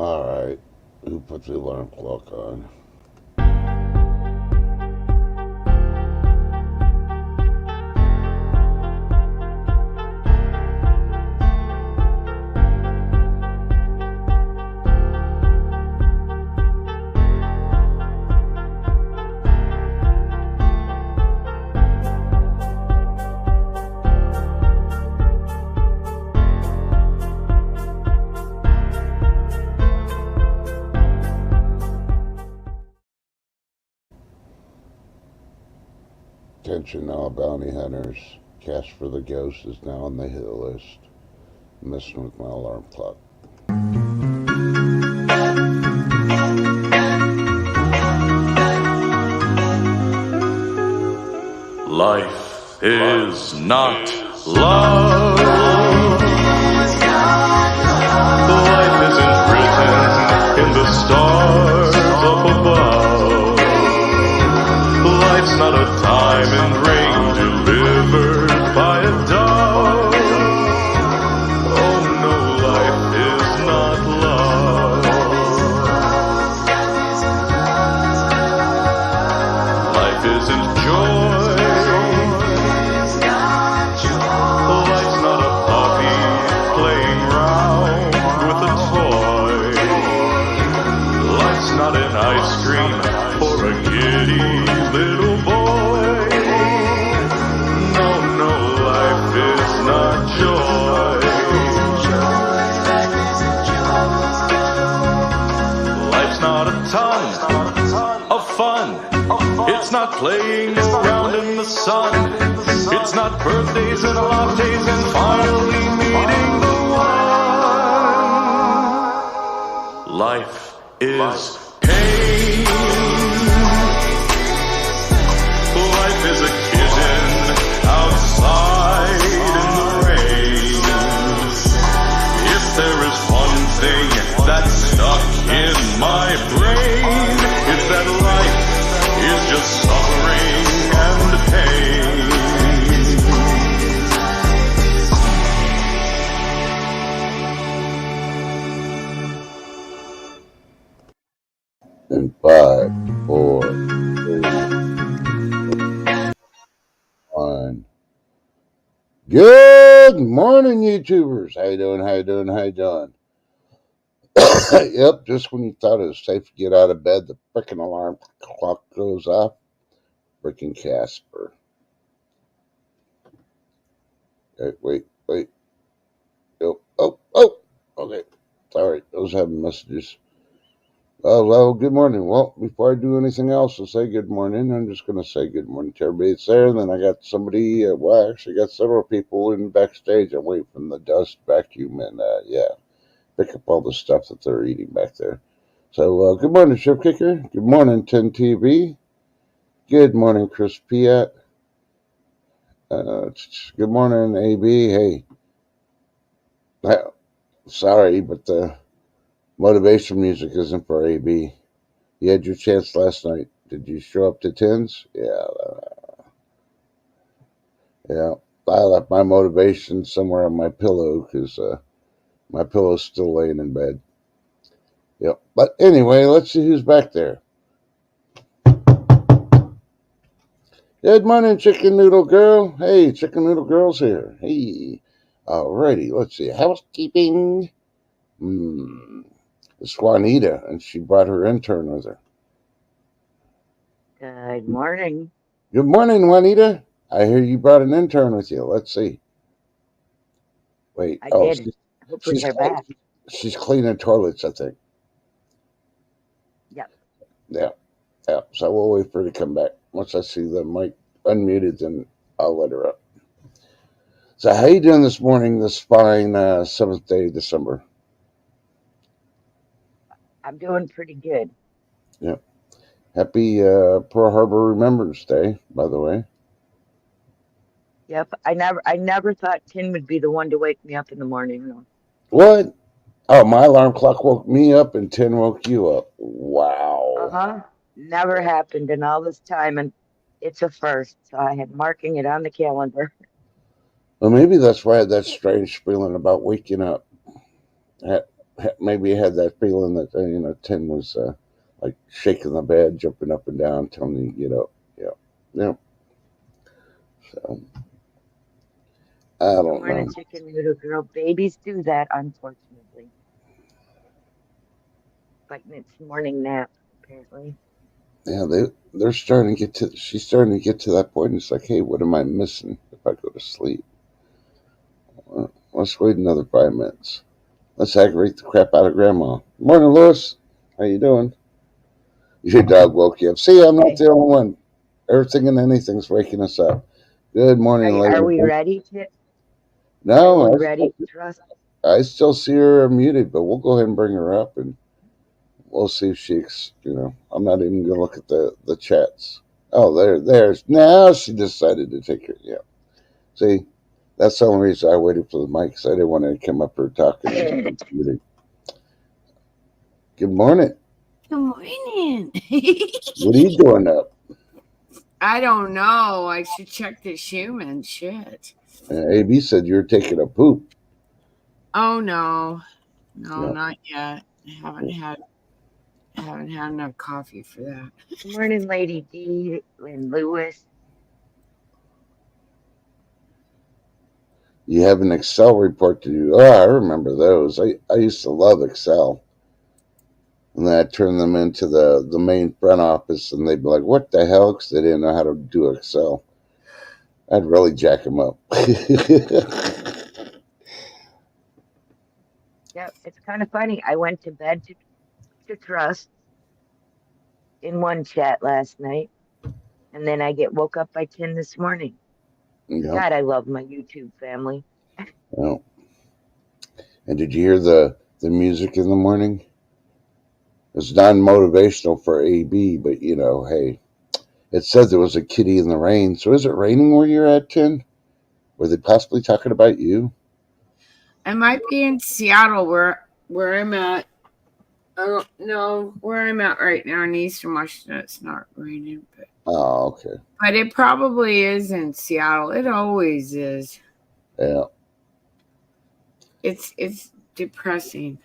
Alright. Who put the alarm clock on? Attention all bounty hunters. Cash for the Ghost is now on the hit list. Messing with my alarm clock. Life is not love. Life isn't written in the stars up above. Life's not a diamond ring delivered by a dove. Oh no, life is not love. Life isn't joy. Life's not a puppy playing round with a toy. Life's not an ice cream for a giddy little boy. No, no, life is not joy. Life's not a ton of fun. It's not playing around in the sun. It's not birthdays and lattes and finally meeting the one. Life is pain. Life is a kitten outside in the rain. If there is one thing that's stuck in my brain, it's that life is just suffering and pain. In 5, 4, 3, 1. Good morning, YouTubers. How you doing? How you doing? How you doing? Yep, just when you thought it was safe to get out of bed, the frickin' alarm clock goes off. Frickin' Casper. Okay, wait. Oh. Okay. Sorry, I was having messages. Well, good morning. Well, before I do anything else, I'll say good morning. I'm just going to say good morning to everybody that's there. And then I got somebody, I actually got several people in backstage. I'm waiting for the dust vacuum and, pick up all the stuff that they're eating back there. So, good morning, Chef Kicker. Good morning, 10 TV. Good morning, Chris Piat. Good morning, AB. Hey, sorry, but the motivation music isn't for AB. You had your chance last night. Did you show up to 10s? Yeah. I left my motivation somewhere on my pillow because my pillow's still laying in bed. Yep. But anyway, let's see who's back there. Good morning, Chicken Noodle Girl. Hey, Chicken Noodle Girl's here. Hey. Alrighty, let's see. Housekeeping. It's Juanita, and she brought her intern with her. Good morning. Good morning, Juanita. I hear you brought an intern with you. Let's see. Wait. I did. Hopefully they're back. She's cleaning toilets, I think. Yep. Yeah. So we'll wait for her to come back. Once I see the mic unmuted, then I'll let her up. So how you doing this morning, this fine 7th day of December? I'm doing pretty good. Yep. Happy Pearl Harbor Remembrance Day, by the way. Yep. I never thought Tin would be the one to wake me up in the morning. No. What? Oh, my alarm clock woke me up and Tin woke you up. Wow. Never happened in all this time, and it's a first. So I had marking it on the calendar. Well, maybe that's why I had that strange feeling about waking up. maybe had that feeling that Tim was like shaking the bed, jumping up and down, telling me to get up. Yeah, yeah. So I Good don't know. morning, chicken noodle girl. Babies do that, unfortunately. Fighting its morning nap, apparently. Yeah, they're starting to get to. She's starting to get to that point. It's like, hey, what am I missing if I go to sleep? Well, let's wait another 5 minutes. Let's aggravate the crap out of Grandma. Morning, Lewis. How you doing? Your dog woke you up. See, I'm not Okay. the only one. Everything and anything's waking us up. Good morning, Are ladies. we ready to? Are No, we ready to trust? I still see her muted, but we'll go ahead and bring her up, and we'll see if I'm not even gonna look at the chats. Oh, there's now she decided to take her. Yeah, see, that's the only reason I waited for the mic, because I didn't want to come up here talking and muted. Good morning. Good morning. What are you doing up? I don't know. I should check the human shit. AB said you're taking a poop. Oh no, no, Yeah. not yet. I haven't had enough coffee for that. Good morning, Lady D and Lewis. You have an Excel report to do. Oh, I remember those. I used to love Excel. And then I turned them into the main front office, and they'd be like, what the hell? Because they didn't know how to do Excel. I'd really jack them up. Yep, it's kind of funny. I went to bed to trust in one chat last night, and then I get woke up by 10 this morning. Yeah. God, I love my YouTube family. Yeah. And did you hear the music in the morning? It's non-motivational for AB, but hey, it said there was a kitty in the rain. So is it raining where you're at, Tim? Were they possibly talking about you? I might be in Seattle where I'm at. I don't know where I'm at right now in Eastern Washington. It's not raining, Oh, okay. but it probably is in Seattle. It always is. Yeah. It's depressing.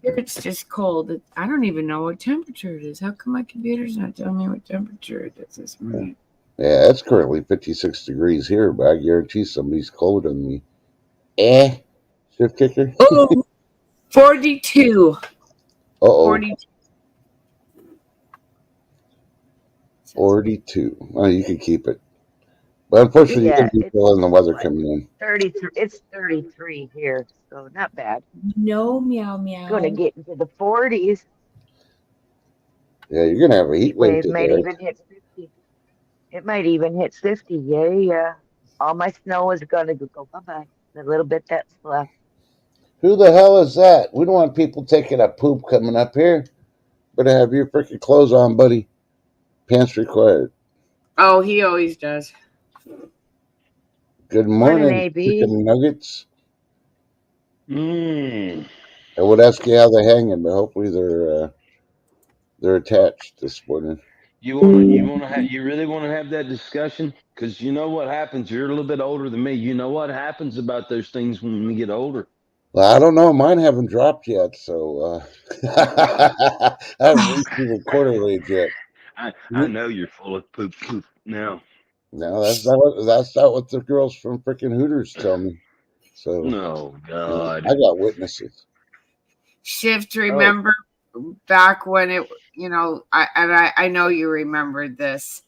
Here it's just cold. I don't even know what temperature it is. How come my computer's not telling me what temperature it is this morning? Yeah, it's currently 56 degrees here, but I guarantee somebody's colder than me. Shift kicker? Oh, 42. Uh-oh. 42. 42. Well, you can keep it. But unfortunately, Yeah, you're going to be feeling the weather coming in. 33. It's 33 here, so not bad. No, meow, meow. Going to get into the 40s. Yeah, you're going to have a heat wave Wave might today. even hit 50. It might even hit 50. Yeah. All my snow is going to go bye-bye. The little bit that's left. Who the hell is that? We don't want people taking a poop coming up here. Better have your freaking clothes on, buddy. Pants required. Oh, he always does. Good Morning, morning, AB. chicken nuggets. Mm. I would ask you how they're hanging, but hopefully they're attached this morning. You really want to have that discussion? Because you know what happens. You're a little bit older than me. You know what happens about those things when we get older. Well, I don't know. Mine haven't dropped yet, so I haven't reached the recorder age yet. I know you're full of poop now. No, that's not what the girls from freaking Hooters tell me. So Oh God. I got witnesses. Shift, remember back when it, I know you remembered this.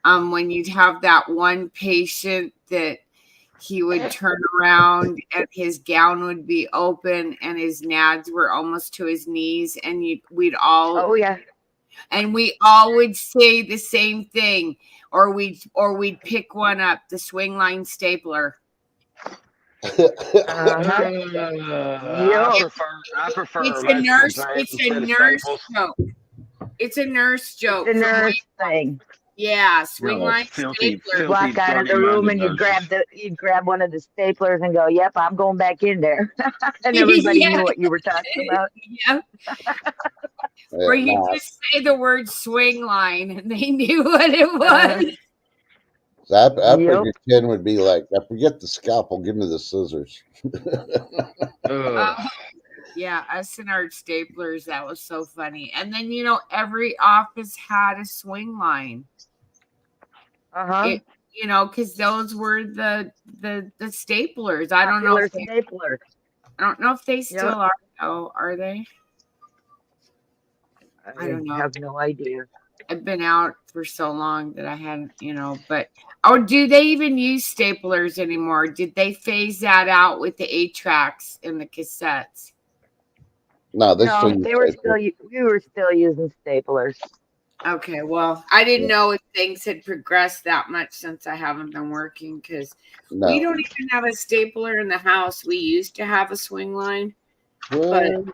When you'd have that one patient that he would turn around and his gown would be open and his nads were almost to his knees, and we'd all Oh, yeah. and we all would say the same thing, or we'd pick one up, the swing line stapler. Uh-huh. I prefer It's a electrical nurse. tape It's a instead of nurse staples. joke. It's a nurse joke. It's a nurse thing. Yeah, swing No, line filthy, stapler. You walk out of the room and dirty-minded you'd grab one of the staplers and go, "Yep, I'm going back in there," and everybody Yeah. knew what you were talking about. Yeah. Or you just say the word swing line and they knew what it was. So I figured Ken would be like, I forget the scalpel, give me the scissors. Yeah, us and our staplers, that was so funny. And then, you know, every office had a swing line. Uh-huh. It, you know, because those were the staplers. I don't know Popular if they, stapler. I don't know if they You still know, are. Oh, are they? I don't know. have no idea. I've been out for so long that I hadn't, you know, but or do they even use staplers anymore? Did they phase that out with the 8-tracks and the cassettes? No, they still No, use they were stapler. we were still using staplers. Okay, well, I didn't Yeah. know if things had progressed that much since I haven't been working because we No. don't even have a stapler in the house. We used to have a swing line, but Well,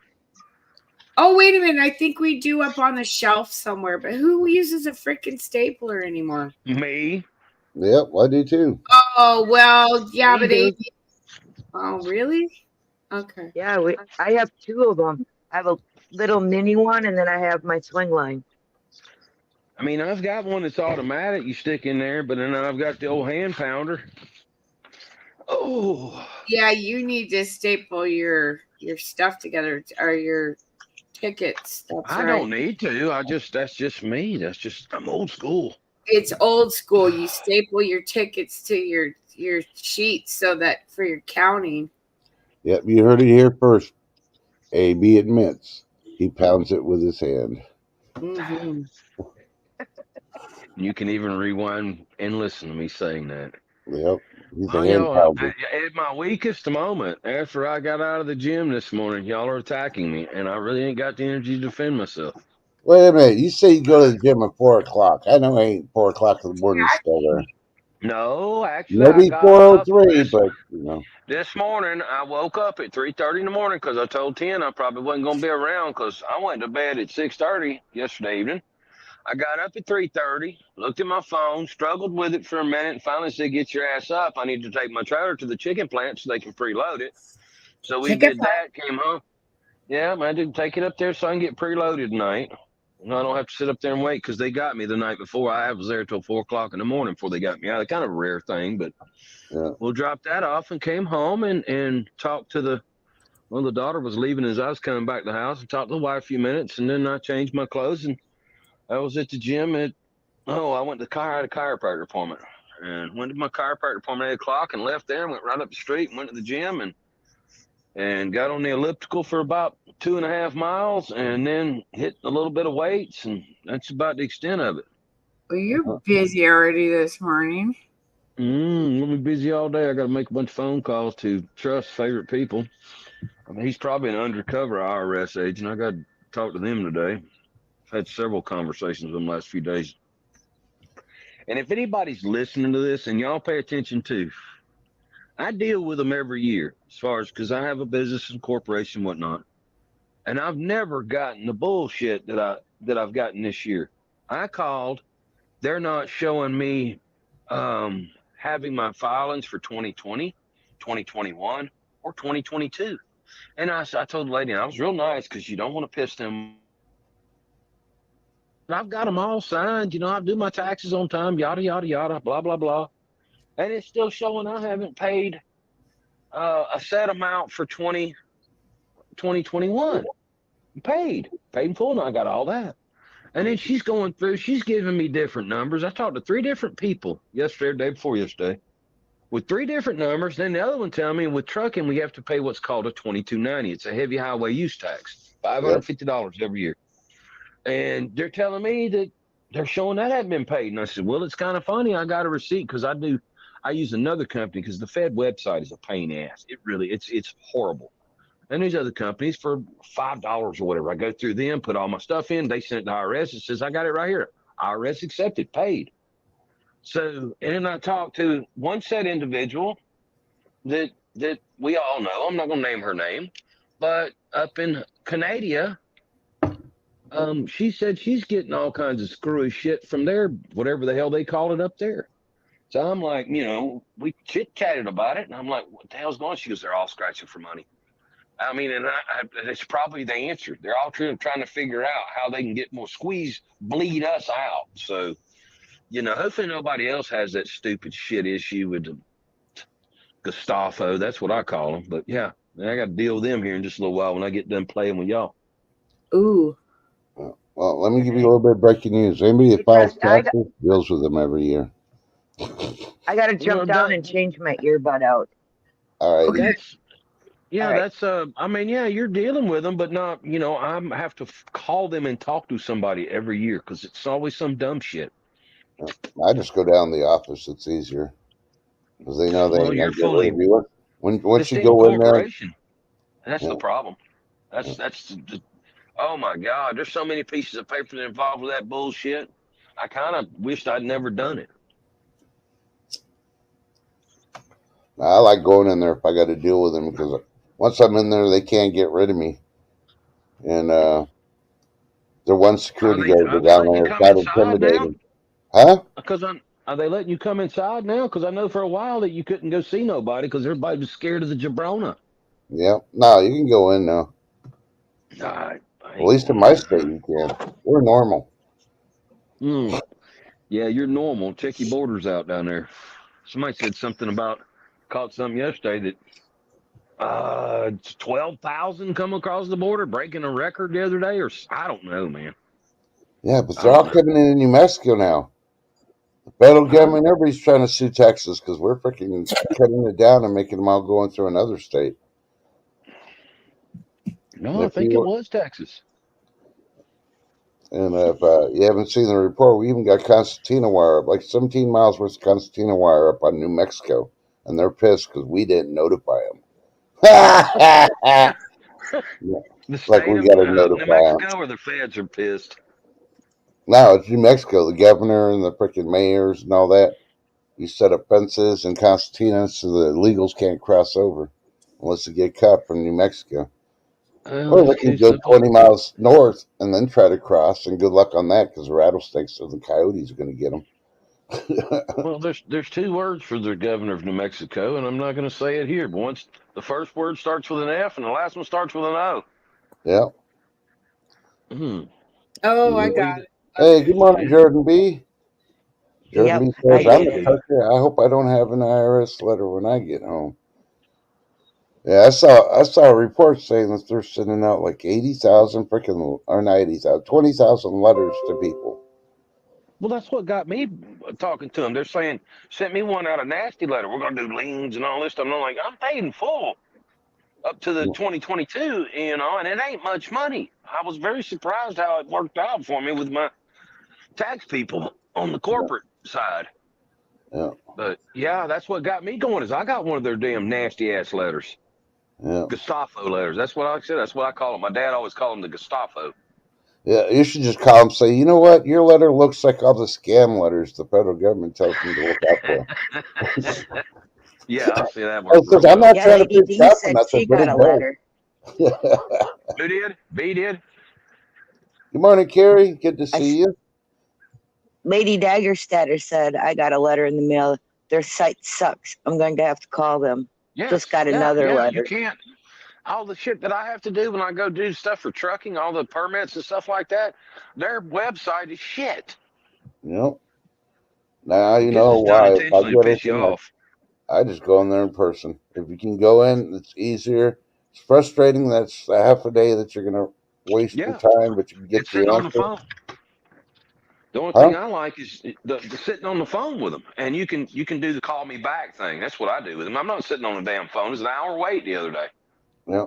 oh, wait a minute. I think we do up on the shelf somewhere, but who uses a freaking stapler anymore? Me? yep, I do too. Oh, well, yeah, We but do. oh, really? Okay. Yeah, I have two of them. I have a little mini one, and then I have my swing line. I mean, I've got one that's automatic. You stick in there, but then I've got the old hand pounder. Oh, Yeah, you need to staple your stuff together or your tickets. That's I right. don't need to. That's just me. I'm old school. It's old school. You staple your tickets to your sheets so that for your counting. Yep, you heard it here first. AB admits he pounds it with his hand. Mm-hmm. You can even rewind and listen to me saying that. Yep, he's a Oh, hand y'all, pounder. at my weakest moment, after I got out of the gym this morning, y'all are attacking me, and I really ain't got the energy to defend myself. Wait a minute, you say you go to the gym at 4 o'clock. I know it ain't 4 o'clock in the morning still there. No, actually, I Maybe got up 4:03, but you know. this morning. I woke up at 3:30 in the morning because I told 10 I probably wasn't going to be around because I went to bed at 6:30 yesterday evening. I got up at 3:30, looked at my phone, struggled with it for a minute, and finally said, "Get your ass up! I need to take my trailer to the chicken plant so they can preload it." So we Chicken did that. Came home. Yeah, I did take it up there so I can get preloaded tonight. And I don't have to sit up there and wait because they got me the night before. I was there till 4 o'clock in the morning before they got me out. Kind of a rare thing, but Yeah. we'll drop that off and came home and talked to the daughter was leaving as I was coming back to the house and talked to the wife a few minutes and then I changed my clothes and I was at the gym I went to I had a chiropractor appointment and went to my chiropractor appointment at 8 o'clock and left there and went right up the street and went to the gym and got on the elliptical for about 2.5 miles and then hit a little bit of weights and that's about the extent of it. Well, you're busy already this morning. We'll be busy all day. I got to make a bunch of phone calls to Trust's favorite people. I mean, he's probably an undercover IRS agent. I got to talk to them today. I've had several conversations with them the last few days. And if anybody's listening to this, and y'all pay attention too, I deal with them every year as far as because I have a business and corporation and whatnot. And I've never gotten the bullshit that I've gotten this year. I called. They're not showing me having my filings for 2020, 2021, or 2022. And I told the lady, and I was real nice because you don't want to piss them. I've got them all signed. You know, I do my taxes on time, yada, yada, yada, blah, blah, blah. And it's still showing I haven't paid a set amount for 2021. Paid in full. And I got all that. And then she's going through, she's giving me different numbers. I talked to 3 different people yesterday or day before yesterday with 3 different numbers. Then the other one telling me with trucking, we have to pay what's called a 2290. It's a heavy highway use tax, $550 every year. And they're telling me that they're showing that hadn't been paid. And I said, well, it's kind of funny. I got a receipt because I use another company because the Fed website is a pain in the ass. It really, it's horrible. And these other companies for $5 or whatever. I go through them, put all my stuff in. They send it to IRS. It says, I got it right here. IRS accepted, paid. So, and then I talked to one said individual that we all know. I'm not going to name her name, but up in Canada, she said she's getting all kinds of screwy shit from their, whatever the hell they call it up there. So I'm like, you know, we chit-chatted about it. And I'm like, what the hell's going on? She goes, they're all scratching for money. I mean, and it's probably the answer. They're all trying to figure out how they can get more bleed us out. So, you know, hopefully nobody else has that stupid shit issue with the Gestapo. That's what I call them. But yeah, And I got to deal with them here in just a little while when I get done playing with y'all. Ooh. Well, let me give you a little bit of breaking news. Anybody that Hey, files Trust, taxes deals with them every year. I got to Well, jump down and change my earbud out. All well, righty. that's yeah, All right. that's I mean, yeah, you're dealing with them, but not, I have to call them and talk to somebody every year because it's always some dumb shit. I just go down to the office. It's easier because they know they Well, ain't you're gonna get rid fully of you. Once it's you the go in there, incorporation. That's yeah, the problem. yeah. That's oh my God, there's so many pieces of paper involved with that bullshit. I kind of wished I'd never done it. I like going in there if I got to deal with them because once I'm in there, they can't get rid of me. And the one security guard Are they down letting you there is come not inside now? intimidating, huh? Because are they letting you come inside now? Because I know for a while that you couldn't go see nobody because everybody was scared of the jabrona. Yeah, no, you can go in now. I At ain't least in going my there. state, you can. We're normal. Mm. Yeah, you're normal. Check your borders out down there. Somebody said something about caught something yesterday that 12,000 come across the border, breaking a record the other day, or I don't know, man. Yeah, but I they're all don't know. coming in New Mexico now. The federal Huh? government, everybody's trying to sue Texas because we're freaking cutting it down and making them all going through another state. And No, I if think it you was Texas. and if you haven't seen the report, we even got concertina wire up, like 17 miles worth of concertina wire up on New Mexico, and they're pissed because we didn't notify them. The Like state we of got to New notify them. Mexico or the feds are pissed. No, it's New Mexico. The governor and the freaking mayors and all that. You set up fences and concertinas so the illegals can't cross over unless they get caught from New Mexico. Well, Or they it's can too go simple. 20 miles north and then try to cross, and good luck on that because the rattlesnakes or the coyotes are going to get them. Well, there's two words for the governor of New Mexico, and I'm not going to say it here. But once the first word starts with an F and the last one starts with an O. Yeah. Hmm. Oh, I Yeah. got it. Hey, good Okay. morning, Jordan B. Jordan Yep, B I says, I'm get a it. trucker. I hope I don't have an IRS letter when I get home. Yeah, I saw a report saying that they're sending out like 80,000 freaking, or not 80,000, 20,000 letters to people. Well, that's what got me talking to them. They're saying, sent me one out a nasty letter. We're going to do liens and all this stuff. And I'm like, I'm paid in full up to the 2022, and it ain't much money. I was very surprised how it worked out for me with my tax people on the Yeah, corporate side. yeah, But yeah, that's what got me going is I got one of their damn nasty ass letters. yeah. Gestapo letters. That's what I said. That's what I call them. My dad always called them the Gestapo. Yeah, you should just call them and say, you know what? Your letter looks like all the scam letters the federal government tells me to look out for. Yeah, I see that Oh, worked real because I'm well. not Yeah, trying to Lady pitch D up or said nothing, she but got it a letter. does. Who did? B did? Good morning, Carrie. Good to I, see you. Lady Daggerstatter said, I got a letter in the mail. Their site sucks. I'm going to have to call them. Yes. Just got Yeah, another yeah. You letter. can't. All the shit that I have to do when I go do stuff for trucking, all the permits and stuff like that, their website is shit. Yep. Now you Because know it's done why. If I intentionally to get piss you anything, off. I just go in there in person. If you can go in, it's easier. It's frustrating. That's a half a day that you're going to waste your Yeah. time, but you can get It's the sitting on the answer. phone. The only Huh? thing I like is the sitting on the phone with them, and you can do the call me back thing. That's what I do with them. I'm not sitting on the damn phone. It's an hour wait the other day. Yeah.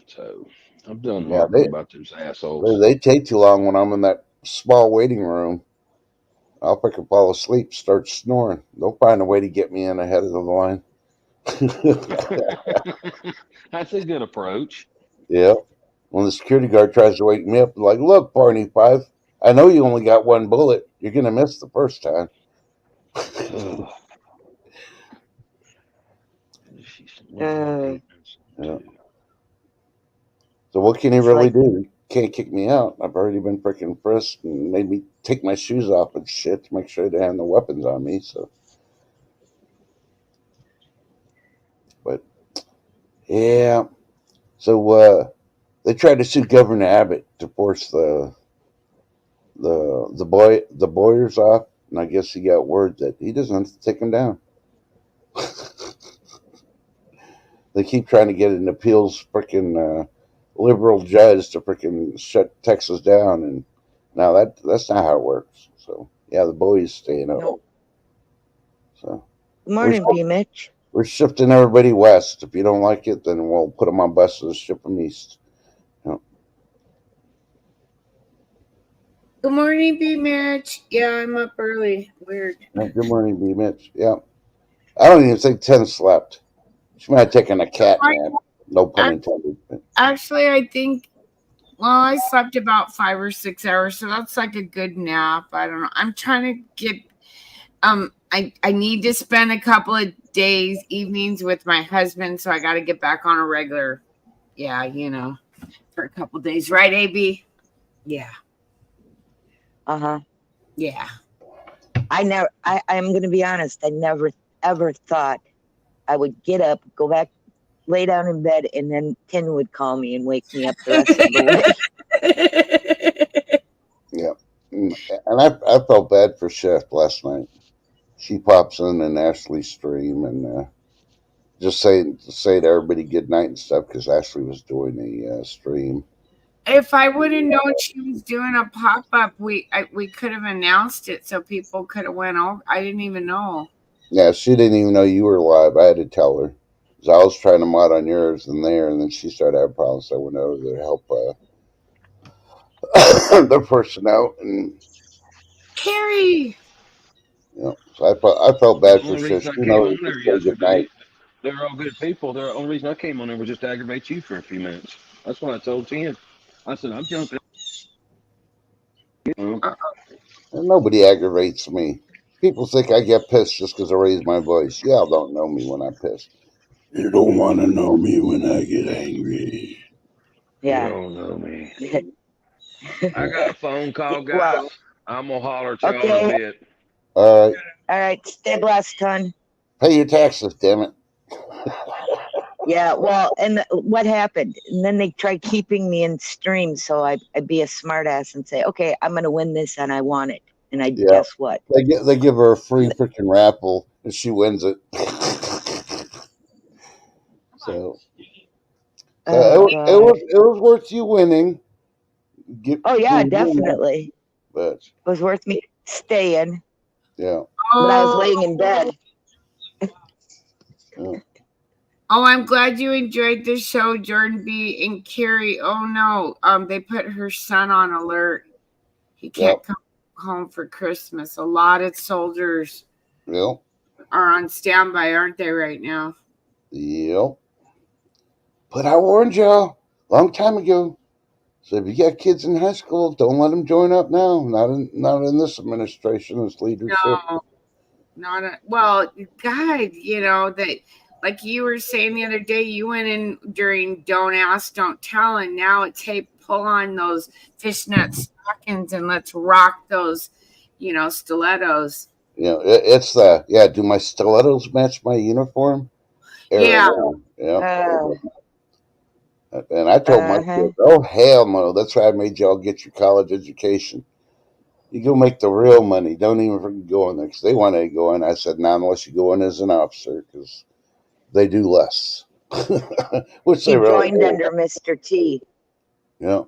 So I'm done Yeah. harping about those assholes. They take too long when I'm in that small waiting room. I'll pick up, fall asleep, start snoring. They'll find a way to get me in ahead of the line. That's a good approach. Yeah. When the security guard tries to wake me up, like, look, Barney Five, I know you only got one bullet. You're gonna miss the first time. Ugh. Uh, Yeah. So what can he it's really like, do? He can't kick me out. I've already been freaking frisked and made me take my shoes off and shit to make sure they have no weapons on me. So, but yeah. So they tried to sue Governor Abbott to force the Boyers off, and I guess he got word that he doesn't have to take them down. They keep trying to get an appeals freaking liberal judge to freaking shut Texas down, and now that's not how it works. So yeah, the boys staying up. No. So Good morning, B. Mitch. we're shifting everybody west. If you don't like it, then we'll put them on buses, ship them east. Good morning, B. Mitch. Yeah, I'm up early. Weird. Yeah, good morning, B. Mitch. Yeah, I don't even think 10 slept. She might have taken a cat nap. No pun intended. Actually, I think. Well, I slept about 5 or 6 hours, so that's like a good nap. I don't know. I'm trying to get. I need to spend a couple of days, evenings with my husband, so I got to get back on a regular. Yeah, for a couple of days, right, AB? Yeah. Yeah. I'm going to be honest. I never ever thought I would get up, go back, lay down in bed, and then Tin would call me and wake me up the rest of the way. Yeah, and I felt bad for Chef last night. She pops in and Ashley stream and just say to everybody good night and stuff because Ashley was doing the stream. If I would have known she was doing a pop up, we could have announced it so people could have went over. I didn't even know. Yeah, she didn't even know you were live. I had to tell her. I was trying to mod on yours and there, and then she started having problems. So I went over there to help the person out, and Carrie. So I felt bad for The only Shish. reason I You came know, on there just say good yesterday, night. they were all good people. The only reason I came on there was just to aggravate you for a few minutes. That's what I told Tim. I said, I'm jumping. And nobody aggravates me. People think I get pissed just because I raise my voice. Y'all don't know me when I'm pissed. You don't want to know me when I get angry. Yeah. You don't know me. I got a phone call, guys. Well, I'm going to holler at y'all okay. in a bit. All right. All right. Stay blessed, hon. Pay your taxes, damn it. Yeah, well, and what happened? And then they tried keeping me in stream, so I'd be a smartass and say, okay, I'm going to win this and I want it. And I guess what? They give her a free freaking raffle and she wins it. So it was worth you winning. Definitely. But it was worth me staying. Yeah. When I was laying in bed. Oh, I'm glad you enjoyed the show, Jordan B. and Carrie. Oh no, they put her son on alert. He can't come home for Christmas. A lot of soldiers are on standby, aren't they, right now? Yep. But I warned y'all a long time ago. So if you got kids in high school, don't let them join up now. Not in this administration, this leadership. No, well, God, that. Like you were saying the other day, you went in during Don't Ask, Don't Tell, and now it's, hey, pull on those fishnet stockings and let's rock those, stilettos. It's do my stilettos match my uniform? Yeah. And I told my kids, oh, hell no. That's why I made y'all get your college education. You go make the real money. Don't even freaking go in there because they wanted to go in. I said, no, unless you go in as an officer because they do less. Which he joined under Mr. T. Yeah.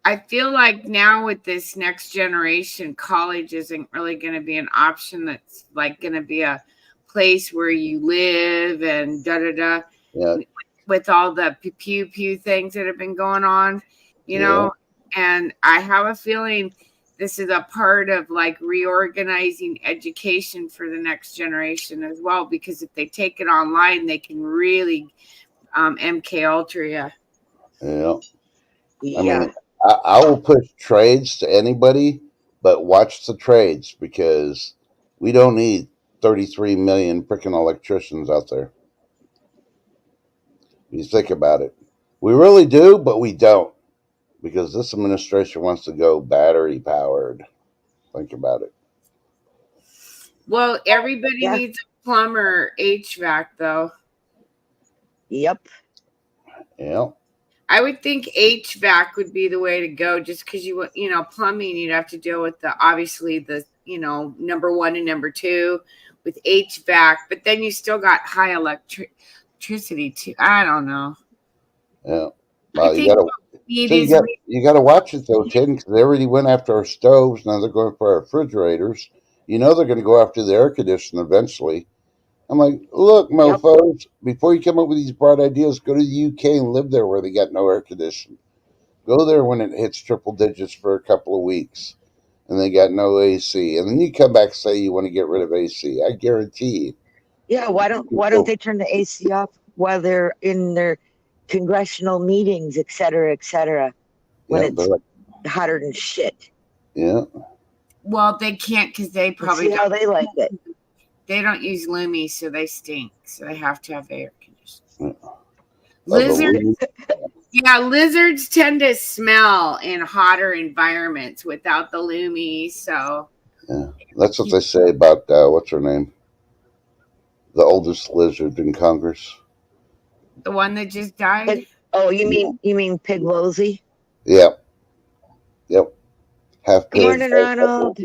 I feel like now with this next generation, college isn't really going to be an option. That's like going to be a place where you live and da-da-da. Yeah. With all the pew things that have been going on, and I have a feeling this is a part of like reorganizing education for the next generation as well, because if they take it online, they can really MK Ultra you. Yeah. I mean, I will push trades to anybody, but watch the trades because we don't need 33 million freaking electricians out there. You think about it. We really do, but we don't because this administration wants to go battery powered. Think about it. Well, everybody needs a plumber HVAC though. Yep. Yeah. I would think HVAC would be the way to go just because plumbing, you'd have to deal with obviously the number one and number two with HVAC, but then you still got high electricity too. I don't know. Yeah. I Well, you think gotta what we need so is you gotta watch it though, Ted, because they already went after our stoves. Now they're going for our refrigerators. You know they're going to go after the air conditioner eventually. I'm like, look, Yep. mofos, before you come up with these broad ideas, go to the UK and live there where they got no air conditioning. Go there when it hits triple digits for a couple of weeks and they got no AC. And then you come back and say you want to get rid of AC. I guarantee Yeah, why don't they turn the AC off while they're in their congressional meetings, et cetera, when yeah, it's hotter than shit? yeah. well, they can't because they And probably see how they like it. they don't use Lumi, so they stink. So they have to have air conditioning. Oh, Lizards, yeah, lizards tend to smell in hotter environments without the Lumi. So yeah, that's what they say about what's her name, the oldest lizard in Congress. the one that just died. Oh, you mean Pig Losey? Yep, yep. Half Good pig. morning, Ronald.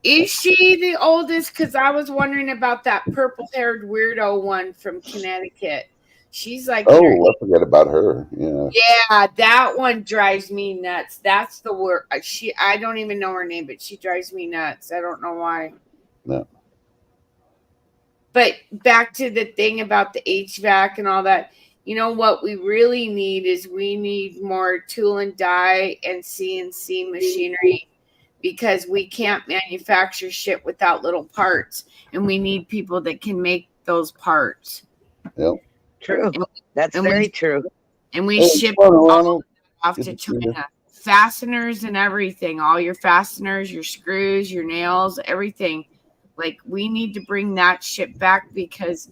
Is she the oldest? Because I was wondering about that purple-haired weirdo one from Connecticut. She's like, Oh, I forget about her. Yeah. Yeah, that one drives me nuts. That's the word. I don't even know her name, but she drives me nuts. I don't know why. No. But back to the thing about the HVAC and all that. You know what we really need is we need more tool and die and CNC machinery because we can't manufacture shit without little parts, and we need people that can make those parts. Yep. True. That's very true. And we Hey, ship come on, Ronald. off Good to to see you. China. Fasteners and everything, all your fasteners, your screws, your nails, everything. Like we need to bring that shit back because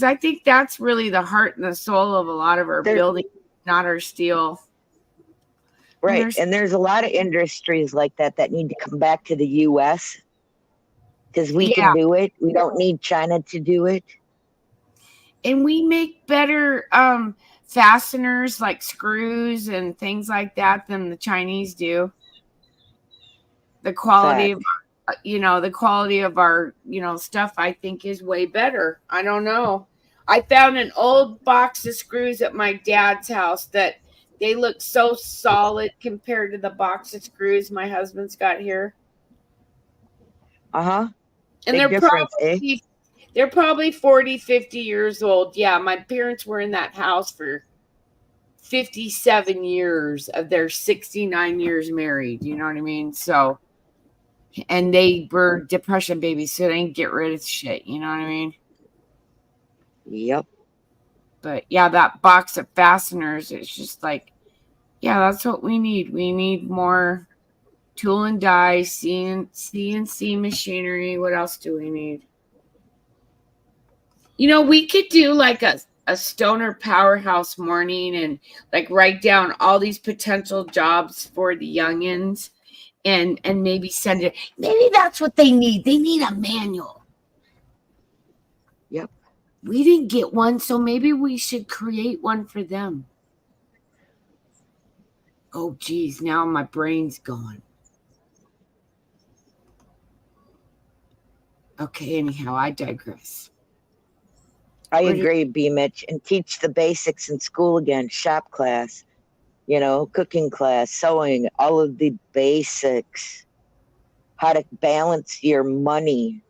I think that's really the heart and the soul of a lot of our building, not our steel. Right. And there's a lot of industries like that need to come back to the US because we can do it. We don't need China to do it. And we make better fasteners like screws and things like that than the Chinese do. The quality of the quality of our stuff I think is way better. I don't know. I found an old box of screws at my dad's house that they look so solid compared to the box of screws my husband's got here. Uh-huh. And they're probably 40, 50 years old. Yeah, my parents were in that house for 57 years of their 69 years married. You know what I mean? So, and they were depression babies, so they didn't get rid of shit. You know what I mean? Yep. But yeah, that box of fasteners, it's just like, yeah, that's what we need. We need more tool and die, CNC machinery. What else do we need? We could do like a stoner powerhouse morning and like write down all these potential jobs for the youngins and maybe send it. Maybe that's what they need. They need a manual. Yep. We didn't get one, so maybe we should create one for them. Oh, geez, now my brain's going. Okay, anyhow, I digress. I agree, B. Mitch, and teach the basics in school again, shop class, cooking class, sewing, all of the basics, how to balance your money.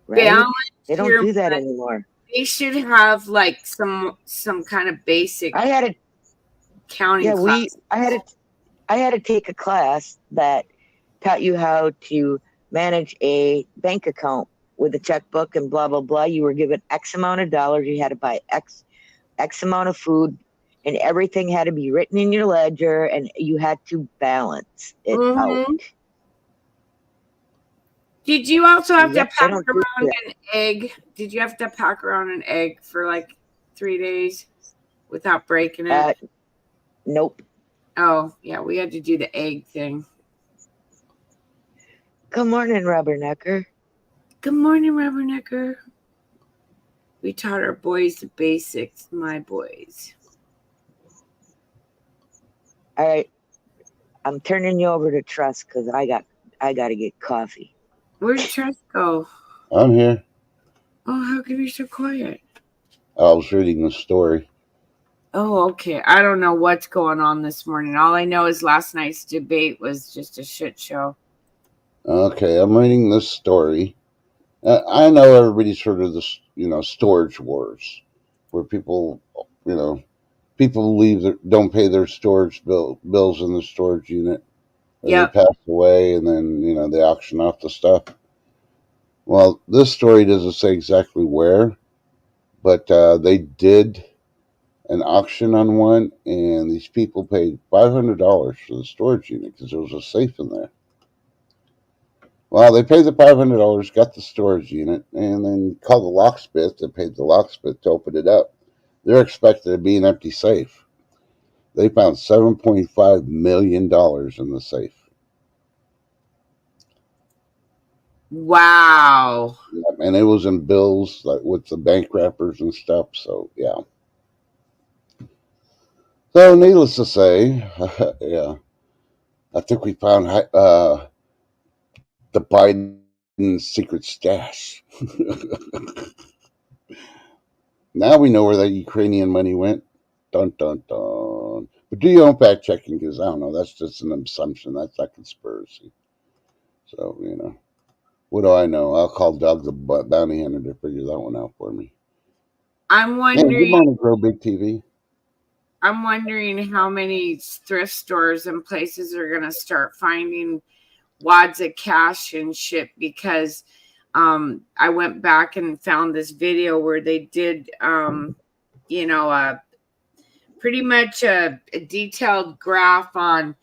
Right? They don't do that anymore. They should have like some kind of basic counting class. I had to take a class that taught you how to manage a bank account with a checkbook and blah, blah, blah. You were given X amount of dollars. You had to buy X amount of food, and everything had to be written in your ledger, and you had to balance it out. Did you also have to pack around an egg? Did you have to pack around an egg for like 3 days without breaking it? Nope. Oh, yeah, we had to do the egg thing. Good morning, Rubbernecker. Good morning, Rubbernecker. We taught our boys the basics, my boys. All right. I'm turning you over to Truss because I got to get coffee. Where'd Truss go? I'm here. Oh, how come you're so quiet? I was reading the story. Oh, okay. I don't know what's going on this morning. All I know is last night's debate was just a shit show. Okay, I'm reading this story. I know everybody's heard of this, storage wars, where people, don't pay their storage bills in the storage unit, or Yep. they pass away, and then they auction off the stuff. Well, this story doesn't say exactly where, but they did an auction on one, and these people paid $500 for the storage unit because there was a safe in there. Well, they paid the $500, got the storage unit, and then called the locksmith and paid the locksmith to open it up. They're expected to be an empty safe. They found $7.5 million in the safe. Wow. And it was in bills, like with the bank wrappers and stuff. So yeah. So needless to say, yeah, I think we found the Biden secret stash. Now we know where that Ukrainian money went. Dun dun dun. But do your own fact checking, because I don't know. That's just an assumption. That's not conspiracy. So what do I know? I'll call Doug the bounty hunter to figure that one out for me. I'm Hey, good wondering. morning, Grow Big TV. I'm wondering how many thrift stores and places are going to start finding wads of cash and shit, because I went back and found this video where they did, pretty much a detailed graph on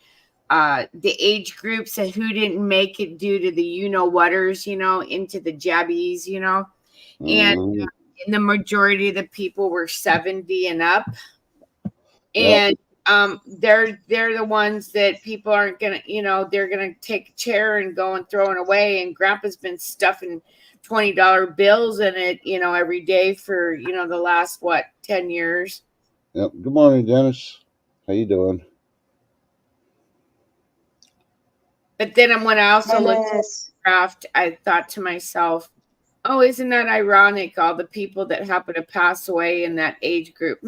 the age groups and who didn't make it due to the you-know-whatters, into the jabbies, and the majority of the people were 70 and up. And they're the ones that people aren't gonna, they're gonna take a chair and go and throw it away. And Grandpa's been stuffing $20 bills in it, every day for the last 10 years. Yep. Good morning, Dennis. How you doing? But then when I also looked at the craft, I thought to myself, oh, isn't that ironic? All the people that happen to pass away in that age group.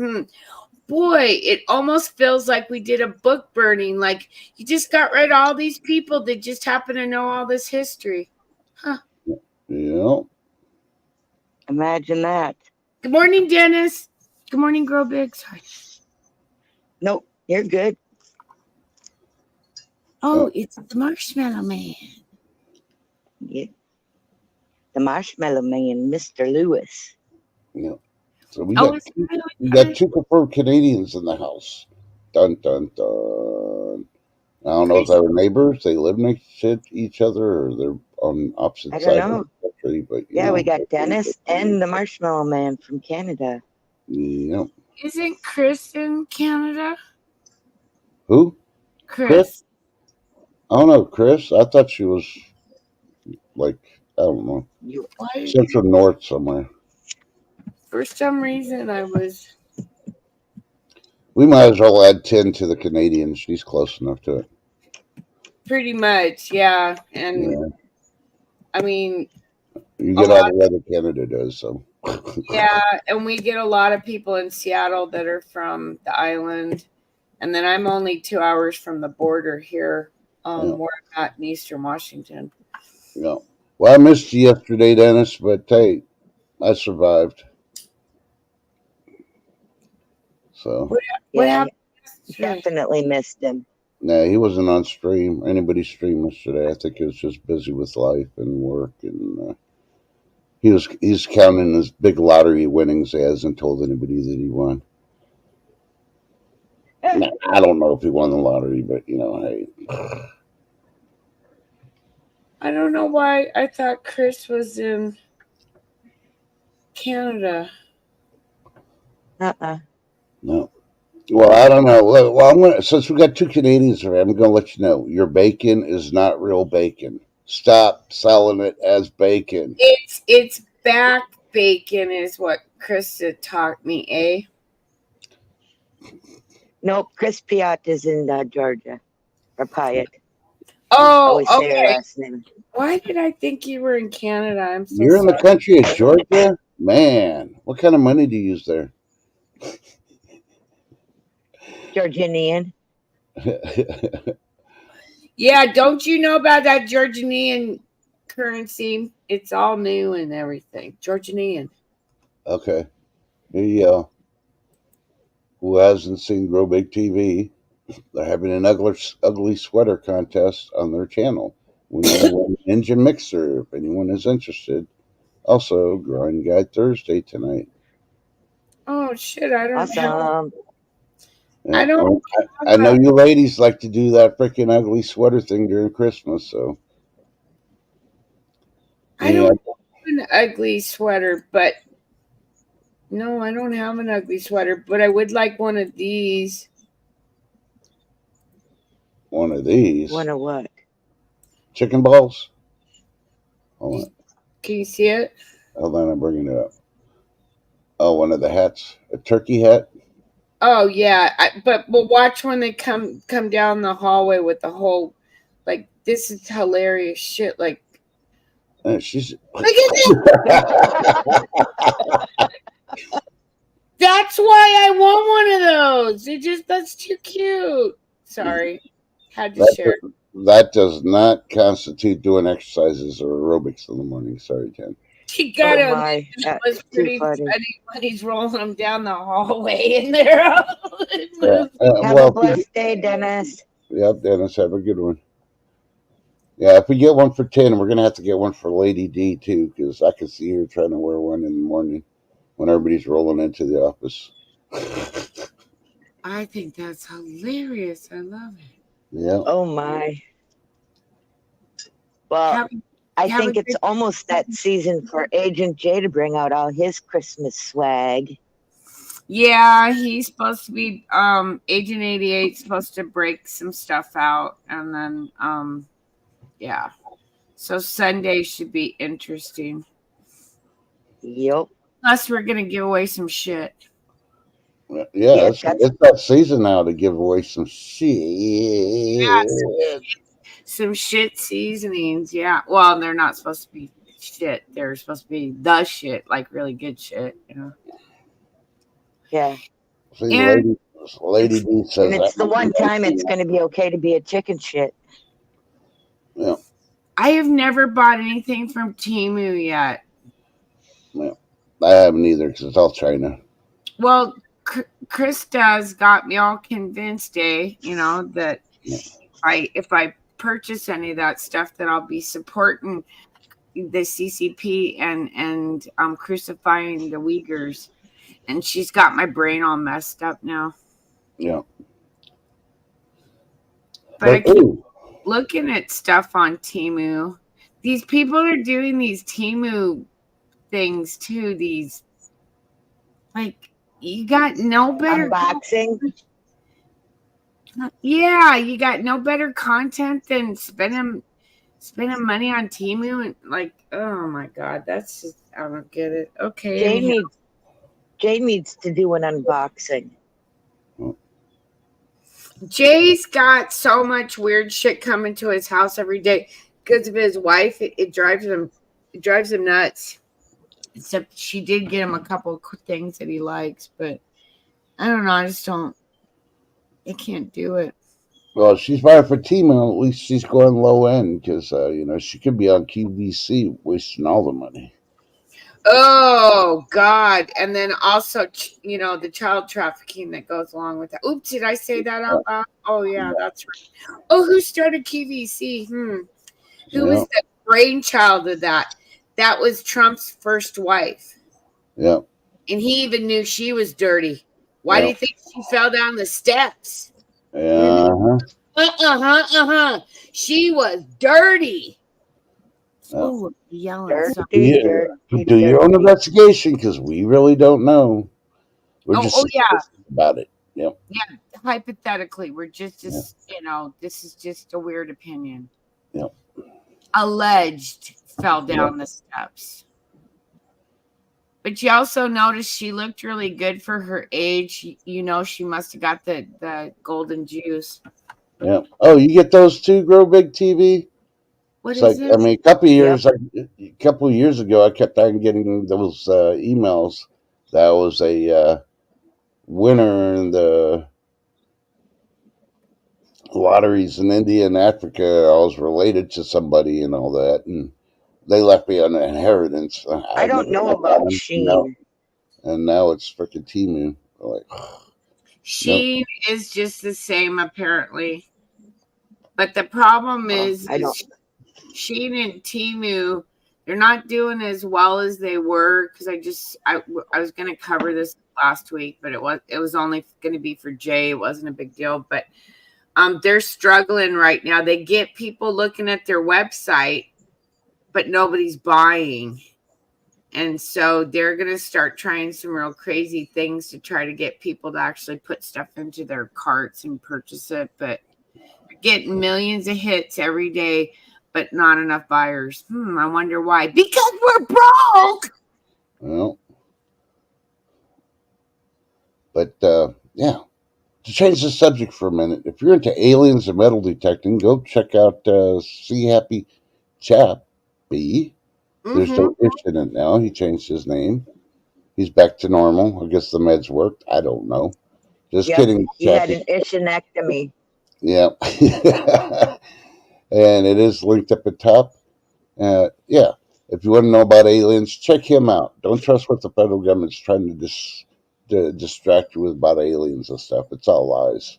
Boy, it almost feels like we did a book burning. Like you just got rid of all these people that just happen to know all this history. Huh. Yeah. Imagine that. Good morning, Dennis. Good morning, Grow Big. Sorry. Nope, you're good. Oh, it's the Marshmallow Man. Yeah. The Marshmallow Man, Mr. Lewis. Yeah. So we got two confirmed Canadians in the house. Dun dun dun. I don't know if they're neighbors. They live next to each other, or they're on opposite sides of the country. But we got Dennis and the Marshmallow Man from Canada. Yep. Isn't Chris in Canada? Who? Chris. I don't know, Chris. I thought she was like, I don't know, Central North somewhere. For some reason, I was. We might as well add 10 to the Canadians. She's close enough to it. Pretty much, yeah. And I mean, you get all the weather Canada does, so. Yeah, and we get a lot of people in Seattle that are from the island. And then I'm only 2 hours from the border here, where I'm at in Eastern Washington. Yeah. Well, I missed you yesterday, Dennis, but hey, I survived. So. What happened? Definitely missed him. Nah, he wasn't on stream. Anybody's stream yesterday. I think he was just busy with life and work, and he's counting his big lottery winnings. He hasn't told anybody that he won. Nah, I don't know if he won the lottery, but hey. I don't know why I thought Chris was in Canada. No. Well, I don't know. Well, since we got two Canadians here, I'm going to let you know your bacon is not real bacon. Stop selling it as bacon. It's back bacon is what Chris had taught me, eh? Nope, Chris Piat is in Georgia, or Piat. Oh, okay. Why did I think you were in Canada? I'm so You're in the country of Georgia? Man, what kind of money do you use there? Georginian. Yeah, don't you know about that Georgian currency? It's all new and everything. Georgian. Okay. Here you go. Who hasn't seen Grow Big TV? They're having an ugly sweater contest on their channel. Winner will win Ninja Mixer if anyone is interested. Also, Grind Guide Thursday tonight. Oh shit! I don't. Awesome. Yeah, I don't. I know you ladies like to do that freaking ugly sweater thing during Christmas, so. I don't have an ugly sweater, but no, I don't have an ugly sweater. But I would like one of these. One of these. One of what? Chicken balls? Hold on. Can you see it? Hold on, I'm bringing it up. Oh, one of the hats. A turkey hat? Oh yeah, but watch when they come down the hallway with the whole, like, this is hilarious shit. Like, She's. look at this. That's why I want one of those. That's too cute. Sorry, had to share. That does not constitute doing exercises or aerobics in the morning. Sorry, Jen. He got him. It was pretty funny when he's rolling them down the hallway in there. Have a blessed day, Dennis. Yep, Dennis, have a good one. Yeah, if we get one for 10, we're going to have to get one for Lady D, too, because I can see her trying to wear one in the morning when everybody's rolling into the office. I think that's hilarious. I love it. Yeah. Oh, my. Well, I think it's almost that season for Agent J to bring out all his Christmas swag. Yeah, he's supposed to be Agent 88 supposed to break some stuff out, and then yeah. So Sunday should be interesting. Yep. Plus we're gonna give away some shit. Yeah, it's that season now to give away some shit. Yeah, some shit seasonings. Yeah. Well, they're not supposed to be shit. They're supposed to be the shit, like really good shit, you know. Yeah. See, Lady D says and it's the one time it's going to be okay to be a chicken shit. Yeah. I have never bought anything from Temu yet. Yeah. I haven't either because it's all China. Well, Krista's got me all convinced, you know, that if I purchase any of that stuff, that I'll be supporting the CCP and crucifying the Uyghurs. And she's got my brain all messed up now. Yeah. But I keep looking at stuff on Temu. These people are doing these Temu things too. These, like, you got no better unboxing. Yeah, you got no better content than spending money on Temu, and like, oh my god, that's just, I don't get it. Okay, Jay needs to do an unboxing. Jay's got so much weird shit coming to his house every day because of his wife. It drives him nuts. Except she did get him a couple of things that he likes, but I don't know. I can't do it. Well, she's buying for Temu. At least she's going low end because you know, she could be on QVC wasting all the money. Oh God! And then also, you know, the child trafficking that goes along with that. Oops, did I say that out loud? Oh yeah, that's right. Oh, who started QVC? Who was the brainchild of that? That was Trump's first wife. Yeah. And he even knew she was dirty. Why do you think she fell down the steps? She was dirty. Oh, yelling. Do your own investigation because we really don't know. We're just about it. Yep. Yeah. Hypothetically, we're just you know, this is just a weird opinion. Yep. Alleged fell down the steps. But you also noticed she looked really good for her age. You know, she must have got the golden juice. Yeah. Oh, you get those too, Grow Big TV? What It's is like, it? I mean, a couple of years ago, I kept on getting those emails that was a winner in the lotteries in India and Africa. I was related to somebody and all that, and they left me an inheritance. I don't know about now, Sheen. and now it's freaking Timu. Like, Sheen is just the same apparently. But the problem is I don't. Sheen and Timu, they're not doing as well as they were because I was going to cover this last week, but it was only going to be for Jay. It wasn't a big deal, but they're struggling right now. They get people looking at their website, but nobody's buying. And so they're going to start trying some real crazy things to try to get people to actually put stuff into their carts and purchase it. But they're getting millions of hits every day, but not enough buyers. I wonder why. Because we're broke. well, but yeah. To change the subject for a minute, if you're into aliens and metal detecting, go check out Sea Happy Chappy. There's no ish in it now. He changed his name. He's back to normal. I guess the meds worked. I don't know. Just kidding, He had Chappy. an ischionectomy. Yeah. And it is linked up at top. Yeah. If you want to know about aliens, check him out. Don't trust what the federal government's trying to distract you with about aliens and stuff. It's all lies.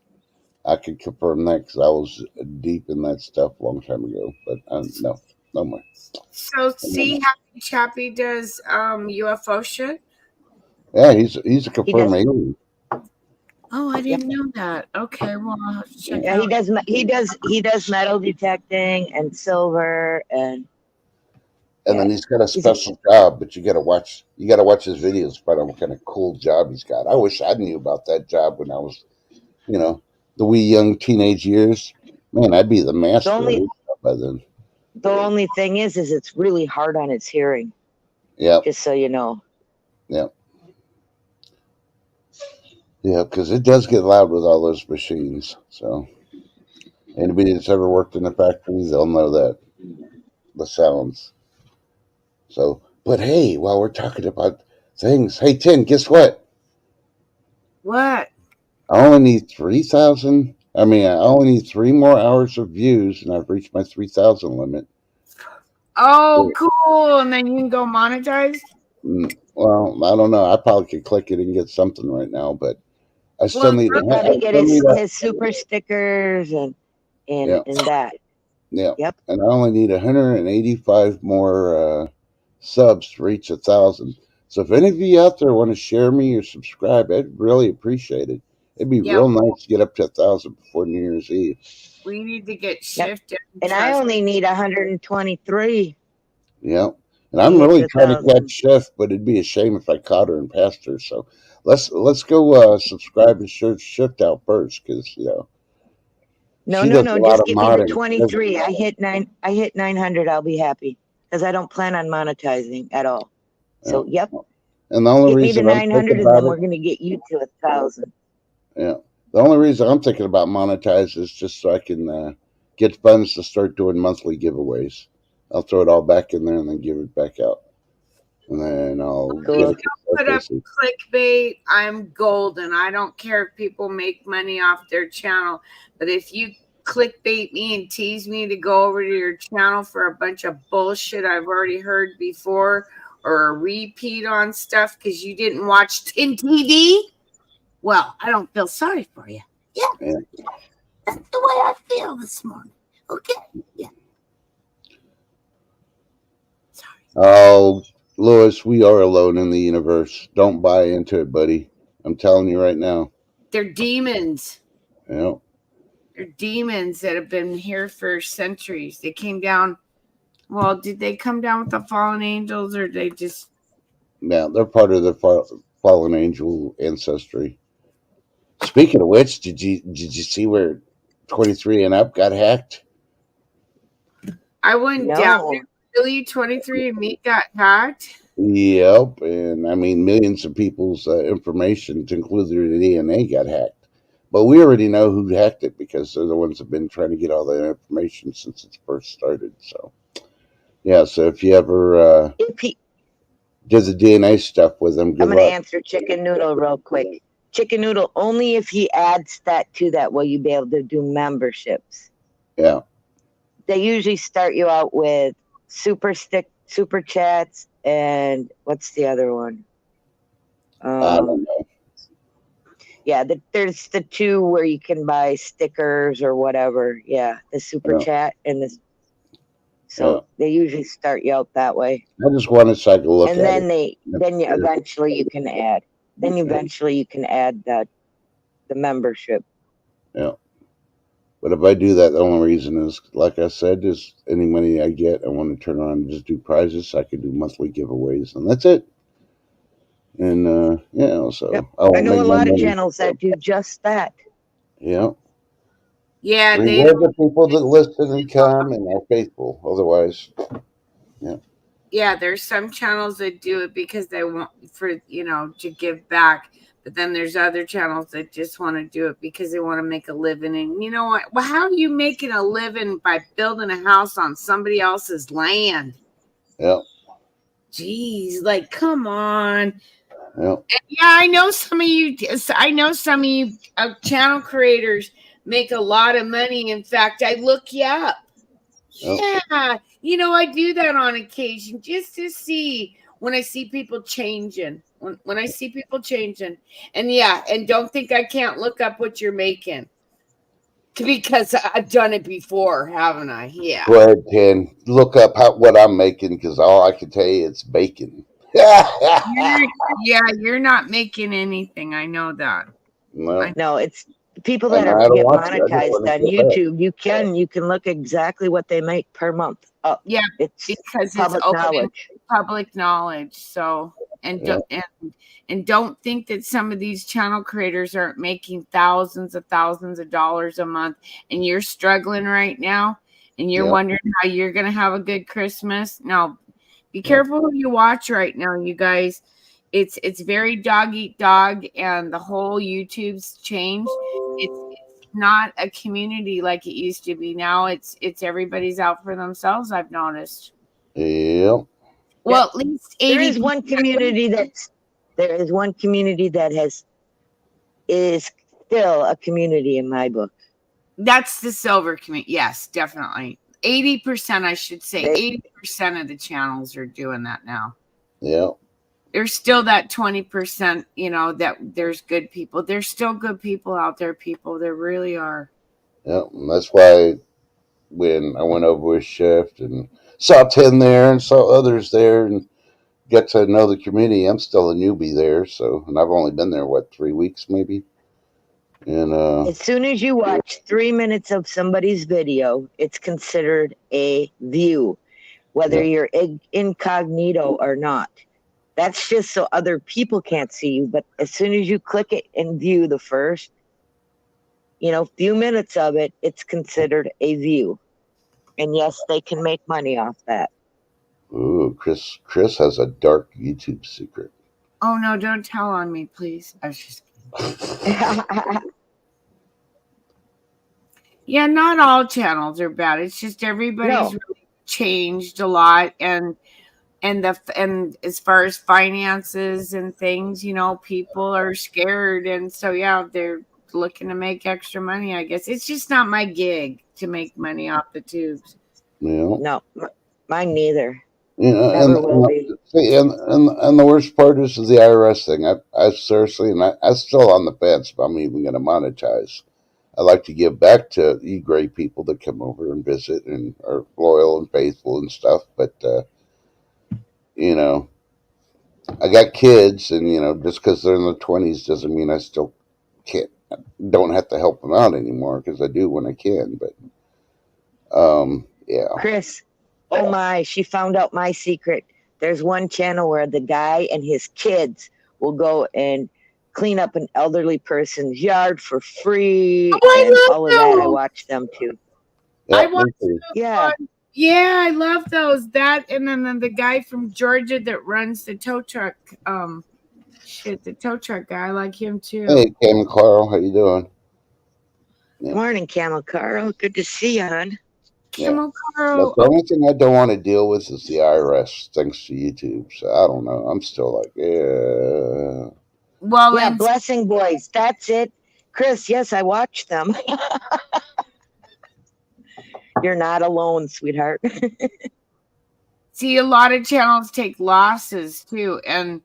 I can confirm that because I was deep in that stuff a long time ago. But no more. So see how Chappie does UFO shit? Yeah, he's a confirmed alien. Oh, I didn't know that. Okay, well I'll have to check Yeah, out. he does metal detecting and silver and then he's got a special job, but you gotta watch his videos, find out what kind of cool job he's got. I wish I knew about that job when I was, the wee young teenage years. Man, I'd be the master by then. The only thing is it's really hard on its hearing. Yeah. Just so you know. Yeah. Yeah, because it does get loud with all those machines. So anybody that's ever worked in a factory, they'll know that. The sounds. So, but hey, while we're talking about things, hey, Tin, guess what? What? I only need 3,000. I only need 3 more hours of views, and I've reached my 3,000 limit. Oh, cool! And then you can go monetize. Well, I don't know. I probably could click it and get something right now, but I still need to probably get his super stickers and that. Yeah. Yep. And I only need 185 more subs to reach 1,000. So if any of you out there want to share me or subscribe, I'd really appreciate it. It'd be real nice to get up to 1,000 before New Year's Eve. We need to get shifted. And I only need 123. Yeah. And I'm really trying to catch Chef, but it'd be a shame if I caught her and passed her. So let's go subscribe and share Shift out first, because No, just give me the 23. I hit 900. I'll be happy because I don't plan on monetizing at all. So yep. And the only reason I'm 900, and then we're going to get you to 1,000. Yeah. The only reason I'm thinking about monetize is just so I can get funds to start doing monthly giveaways. I'll throw it all back in there and then give it back out. And then I'll put up clickbait. I'm golden. I don't care if people make money off their channel, but if you clickbait me and tease me to go over to your channel for a bunch of bullshit I've already heard before, or a repeat on stuff because you didn't watch Tin TV, well, I don't feel sorry for you. Yeah. That's the way I feel this morning. Okay. Yeah. Sorry. Oh, Louis, we are alone in the universe. Don't buy into it, buddy. I'm telling you right now. They're demons. Yeah. They're demons that have been here for centuries. They came down. Well, did they come down with the fallen angels, or they just? Yeah, they're part of the fallen angel ancestry. Speaking of which, did you see where 23 and up got hacked? I wouldn't doubt it. Really, 23andMe got hacked? Yep, and millions of people's information, to include their DNA, got hacked. But we already know who hacked it because they're the ones that have been trying to get all that information since it first started. So yeah, so if you ever If he, did the DNA stuff with them, I'm good going to luck. answer Chicken Noodle real quick. Chicken Noodle, only if he adds that to that will you be able to do memberships. Yeah. They usually start you out with super chats, and what's the other one? I don't know. Yeah, there's the two where you can buy stickers or whatever. Yeah, the super Yeah. chat and the. So they usually start you out that way, I just wanted to take a look and at then it. eventually you can add. Then eventually you can add the membership. Yeah. But if I do that, the only reason is, like I said, is any money I get, I want to turn around and just do prizes. So I could do monthly giveaways, and that's it. And so Yep. I won't I know make a no lot of money. channels that do just that. Yeah. Yeah, they Reward the people that listen and come and are faithful. Otherwise, yeah, there's some channels that do it because they want to give back. But then there's other channels that just want to do it because they want to make a living. And you know what? Well, how are you making a living by building a house on somebody else's land? yeah. Jeez, like, come on. Yeah. Yeah, I know some of you channel creators make a lot of money. In fact, I look you up. Yep. Yeah, I do that on occasion just to see when I see people changing. When I see people changing, and don't think I can't look up what you're making because I've done it before, haven't I? Yeah. Go ahead, Ken. Look up what I'm making because all I can tell you it's bacon. You're not making anything. I know that. No. No, it's people I that know I don't get want to. I just monetized want to on get back. YouTube. You can look exactly what they make per month. Oh, Yeah, it's because public it's open knowledge. public knowledge. So and don't think that some of these channel creators aren't making thousands of dollars a month, and you're struggling right now, and you're wondering how you're gonna have a good Christmas. No, be careful who you watch right now, you guys. It's very dog eat dog, and the whole YouTube's changed. It's not a community like it used to be. Now it's everybody's out for themselves. I've noticed. Yeah. Well, at least 80. There is one community that is still a community in my book. That's the silver community. Yes, definitely. 80%, I should say. 80% of the channels are doing that now. Yeah. There's still that 20%, that there's good people. There's still good people out there, people. There really are. Yeah. And that's why when I went over with Shift and saw 10 there and saw others there and got to know the community, I'm still a newbie there. And I've only been there, 3 weeks maybe? And as soon as you watch 3 minutes of somebody's video, it's considered a view, whether you're incognito or not. That's just so other people can't see you. But as soon as you click it and view the first, few minutes of it, it's considered a view. And yes, they can make money off that. ooh, Chris has a dark YouTube secret. Oh no, don't tell on me, please. I was just Yeah, not all channels are bad. It's just everybody's really changed a lot, and as far as finances and things, people are scared, and so they're looking to make extra money. I guess it's just not my gig to make money off the tubes. No, mine neither. Never will be. See, and the worst part is the IRS thing. I seriously, and I'm still on the fence if I'm even going to monetize. I like to give back to you great people that come over and visit and are loyal and faithful and stuff. But, I got kids, and, just because they're in their 20s doesn't mean I still don't have to help them out anymore, because I do when I can. But, yeah. Chris, oh my, she found out my secret. There's one channel where the guy and his kids will go and clean up an elderly person's yard for free, and all of that. I watch them too. Yeah, I love those. That, and then the guy from Georgia that runs the tow truck. The tow truck guy, I like him too. Hey, Cam and Carl, how you doing? Yeah. Good morning, Camel Carl. Good to see you, hon. Camel But Carl. the only thing I don't want to deal with is the IRS, thanks to YouTube. So I don't know. I'm still like, yeah. Well, Yeah, and Blessing Boys. That's it. Chris, yes, I watched them. You're not alone, sweetheart. see, a lot of channels take losses too, and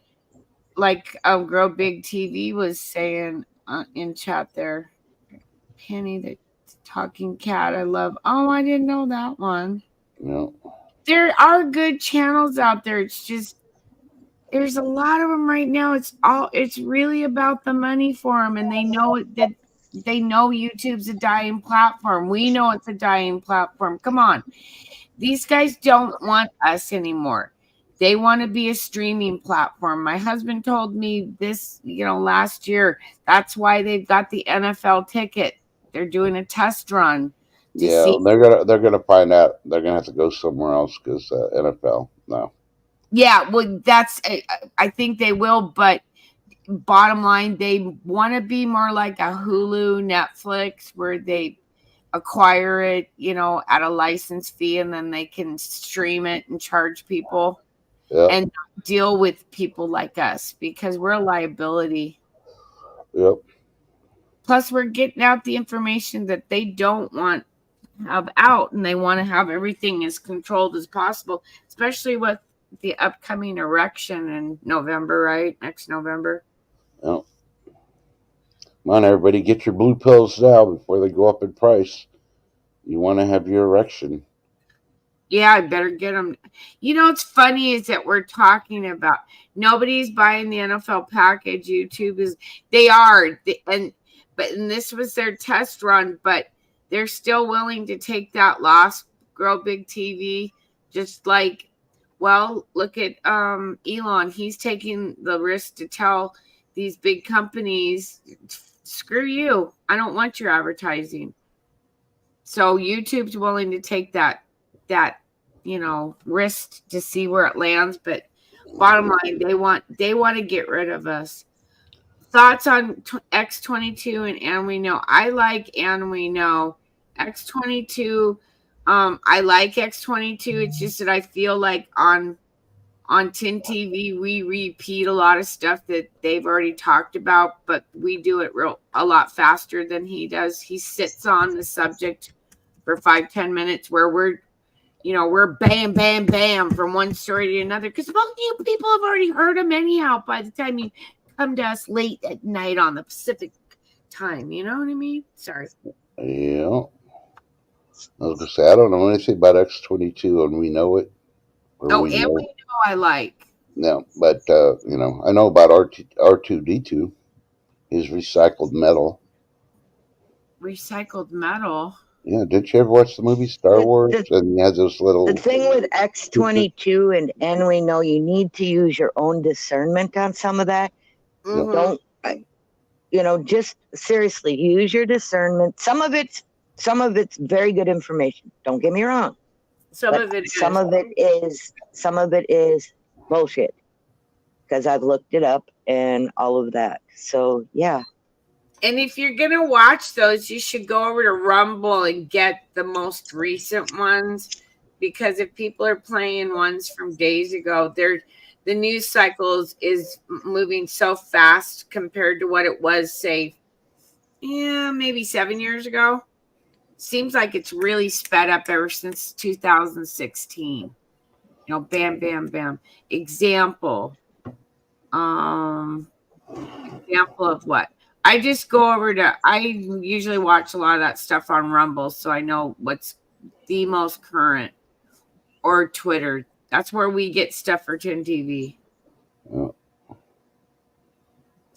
like Grow Big TV was saying in chat there, Penny the talking cat. I love. Oh, I didn't know that one. You know, There are good channels out there. It's just there's a lot of them right now. It's really about the money for them, and they know that they know YouTube's a dying platform. We know it's a dying platform. Come on. These guys don't want us anymore. They want to be a streaming platform. My husband told me this, last year. That's why they've got the NFL ticket. They're doing a test run to yeah, see. they're gonna find out. They're gonna have to go somewhere else because NFL. No. Yeah, well, I think they will, but bottom line, they want to be more like a Hulu, Netflix, where they acquire it, at a license fee, and then they can stream it and charge people Yep. and deal with people like us because we're a liability. Yep. Plus, we're getting out the information that they don't want to have out, and they want to have everything as controlled as possible, especially with the upcoming election in November, right? Next November. Yep. Come on, everybody, get your blue pills now before they go up in price. You want to have your erection. Yeah, I better get them. What's funny is that we're talking about nobody's buying the NFL package. YouTube is, they are, and this was their test run, but they're still willing to take that loss. Grow Big TV, just like, well, look at Elon. He's taking the risk to tell these big companies, screw you. I don't want your advertising. So YouTube's willing to take that risk to see where it lands, but bottom line, they want to get rid of us. Thoughts on X22 and We Know? I like And We Know. X22, I like X22. It's just that I feel like on Tin TV we repeat a lot of stuff that they've already talked about, but we do it a lot faster than he does. He sits on the subject for 5-10 minutes where we're bam, bam, bam from one story to another. Because most you people have already heard them anyhow by the time you come to us late at night on the Pacific time. You know what I mean? Sorry. Yeah. I was gonna say I don't know anything about X22 and We Know It. Oh, We Know I like. No, but I know about R2D2. His recycled metal. Recycled metal. Yeah, did you ever watch the movie Star Wars? And he has those little. The thing with X22 and We Know, you need to use your own discernment on some of that. Mm-hmm. Don't, just seriously use your discernment. Some of it's very good information. Don't get me wrong. Some of it is bullshit because I've looked it up and all of that. So yeah. And if you're going to watch those, you should go over to Rumble and get the most recent ones. Because if people are playing ones from days ago, the news cycles is moving so fast compared to what it was, say, maybe 7 years ago. Seems like it's really sped up ever since 2016. Bam, bam, bam. Example of what? I just go over I usually watch a lot of that stuff on Rumble, so I know what's the most current, or Twitter. That's where we get stuff for Tin TV. Oh.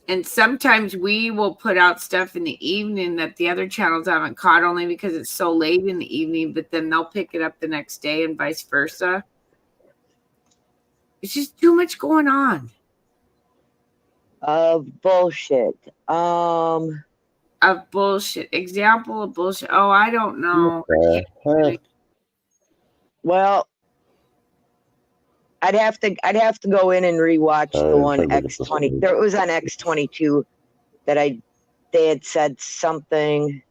And sometimes we will put out stuff in the evening that the other channels haven't caught, only because it's so late in the evening, but then they'll pick it up the next day and vice versa. It's just too much going on. Of bullshit. Of bullshit. Example of bullshit. Oh, I don't know. Well, I'd have to go in and rewatch the one X20. There was on X22 that they had said something.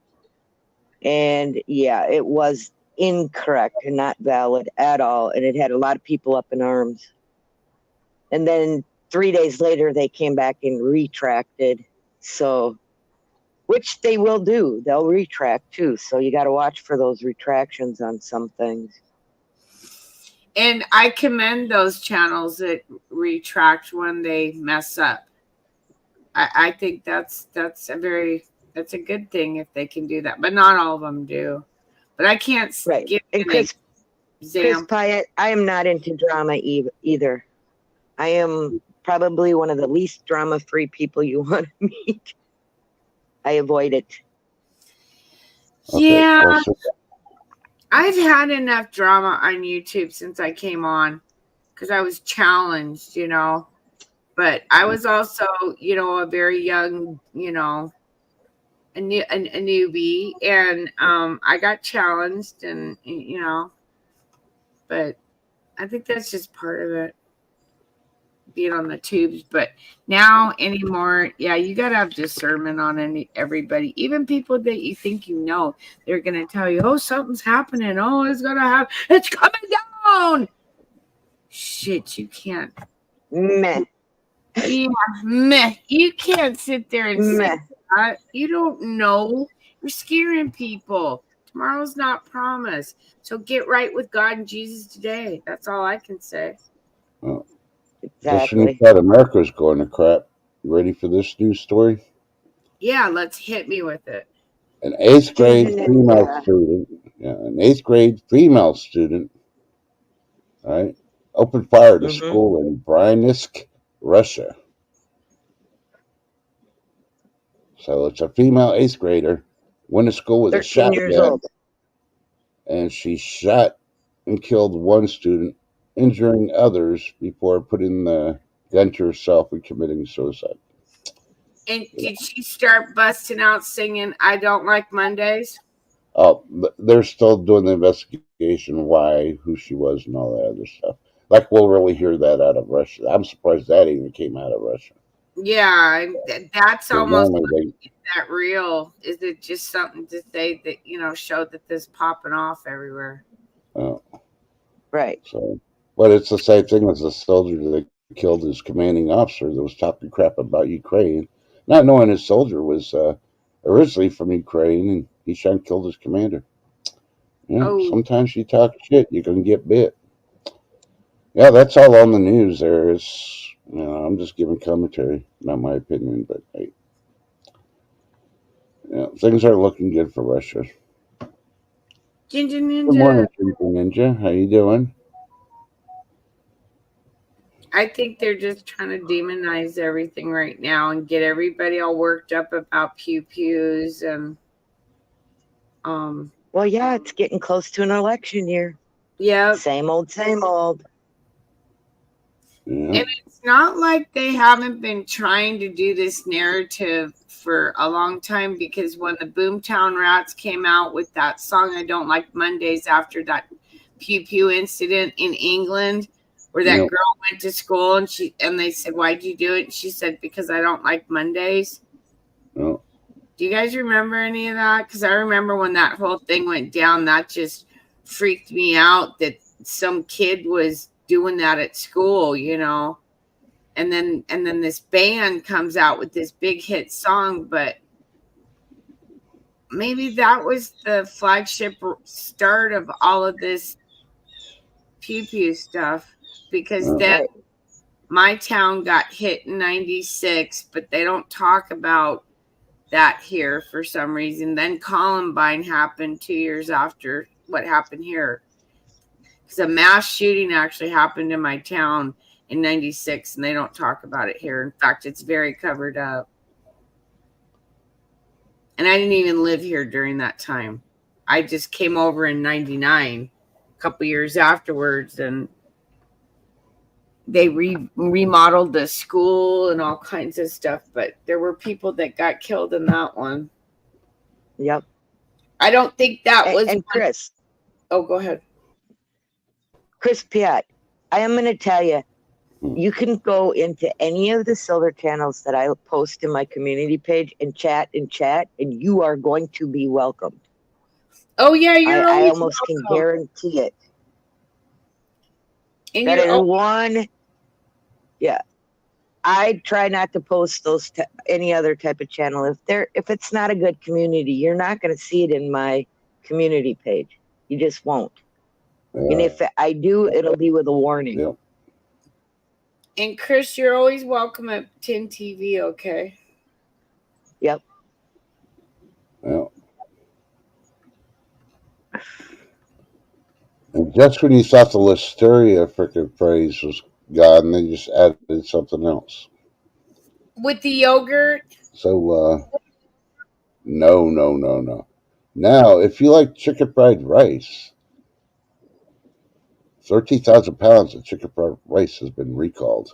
And yeah, it was incorrect and not valid at all. And it had a lot of people up in arms. And then 3 days later, they came back and retracted. So, which they will do. They'll retract too. So you got to watch for those retractions on some things. And I commend those channels that retract when they mess up. I think that's a good thing if they can do that, but not all of them do. But I can't Right. give And an Chris example. Pyatt, I am not into drama either. I am probably one of the least drama-free people you want to meet. I avoid it. Okay, Yeah, well, so- I've had enough drama on YouTube since I came on because I was challenged, But I was also, a very young, a newbie, and I got challenged, and but I think that's just part of it, being on the tubes. But now anymore, yeah, you gotta have discernment on everybody, even people that you think they're gonna tell you, oh, something's happening, oh, it's coming down. Shit, you can't. Meh. Yeah, meh. You can't sit there and say Meh. that. You don't know. You're scaring people. Tomorrow's not promised. So get right with God and Jesus today. That's all I can say. Exactly. South America's going to crap. You ready for this news story? Yeah, let's hit me with it. An eighth grade Ninja. female student, all right, opened fire at a school in Bryansk, Russia. So it's a female eighth grader went to school with a 13 years shotgun, old. and she shot and killed one student, injuring others before putting the gun to herself and committing suicide. And did she start busting out singing I Don't Like Mondays? Oh, they're still doing the investigation, why, who she was, and all that other stuff. Like, we'll really hear that out of Russia. I'm surprised that even came out of Russia. Yeah, that's almost Normally that real. Is it just something to say that, show that this popping off everywhere? Right. So, but it's the same thing as the soldier that killed his commanding officer that was talking crap about Ukraine, not knowing his soldier was originally from Ukraine, and he shot and killed his commander. Yeah, Oh. sometimes you talk shit, you're gonna get bit. Yeah, that's all on the news. There is, I'm just giving commentary, not my opinion, but hey, things aren't looking good for Russia. Ginger Ninja. Good morning, Ginger Ninja. How you doing? I think they're just trying to demonize everything right now and get everybody all worked up about pew-pews and Well, yeah, it's getting close to an election year. yeah. Same old, same old. Yeah. And it's not like they haven't been trying to do this narrative for a long time, because when the Boomtown Rats came out with that song I Don't Like Mondays after that pew-pew incident in England, where that girl went to school and they said, why'd you do it? And she said, because I don't like Mondays. Oh. Do you guys remember any of that? Because I remember when that whole thing went down, that just freaked me out, that some kid was doing that at school, and then this band comes out with this big hit song, but maybe that was the flagship start of all of this pew-pew stuff, because then my town got hit in 96, but they don't talk about that here for some reason. Then Columbine happened 2 years after what happened here, because a mass shooting actually happened in my town in 96, and they don't talk about it here. In fact, it's very covered up. And I didn't even live here during that time. I just came over in 99, a couple years afterwards, and they remodeled the school and all kinds of stuff, but there were people that got killed in that one. Yep. I don't think that was. And Chris. Oh, go ahead. Chris Pyatt, I am going to tell you, you can go into any of the Silver channels that I post in my community page and chat, and you are going to be welcomed. Oh yeah, you're I always almost can welcome. guarantee it. And That you're is one. Yeah, I try not to post any other type of channel if it's not a good community. You're not going to see it in my community page. You just won't. And Yeah. if I do, it'll be with a warning. Yep. and Chris, you're always welcome at Tin TV. Okay. Yep. Yeah. And just when you thought the Listeria frickin' phrase was gone, they just added something else. With the yogurt. So, no. Now, if you like chicken fried rice, 13,000 pounds of chicken fried rice has been recalled.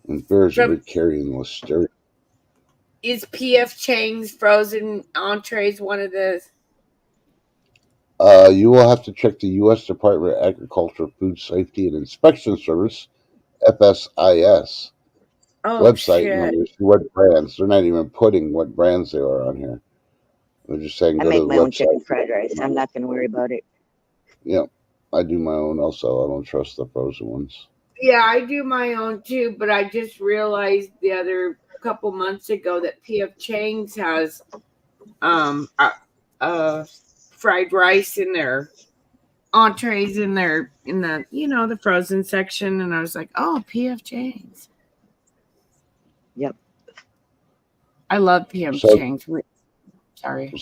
And bears From are carrying Listeria. is PF Chang's frozen entrees one of the? You will have to check the U.S. Department of Agriculture, Food Safety, and Inspection Service, FSIS, Oh website in shit! order to see what brands. They're not even putting what brands they are on here. They're just saying I go to make the my own chicken website. fried rice. I'm not going to worry about it. Yeah, I do my own also. I don't trust the frozen ones. Yeah, I do my own too, but I just realized the other couple months ago that PF Chang's has um uh, fried rice in their entrees in the the frozen section, and I was like, oh, PF Chang's. Yep. I love PF So, Chang's. Sorry.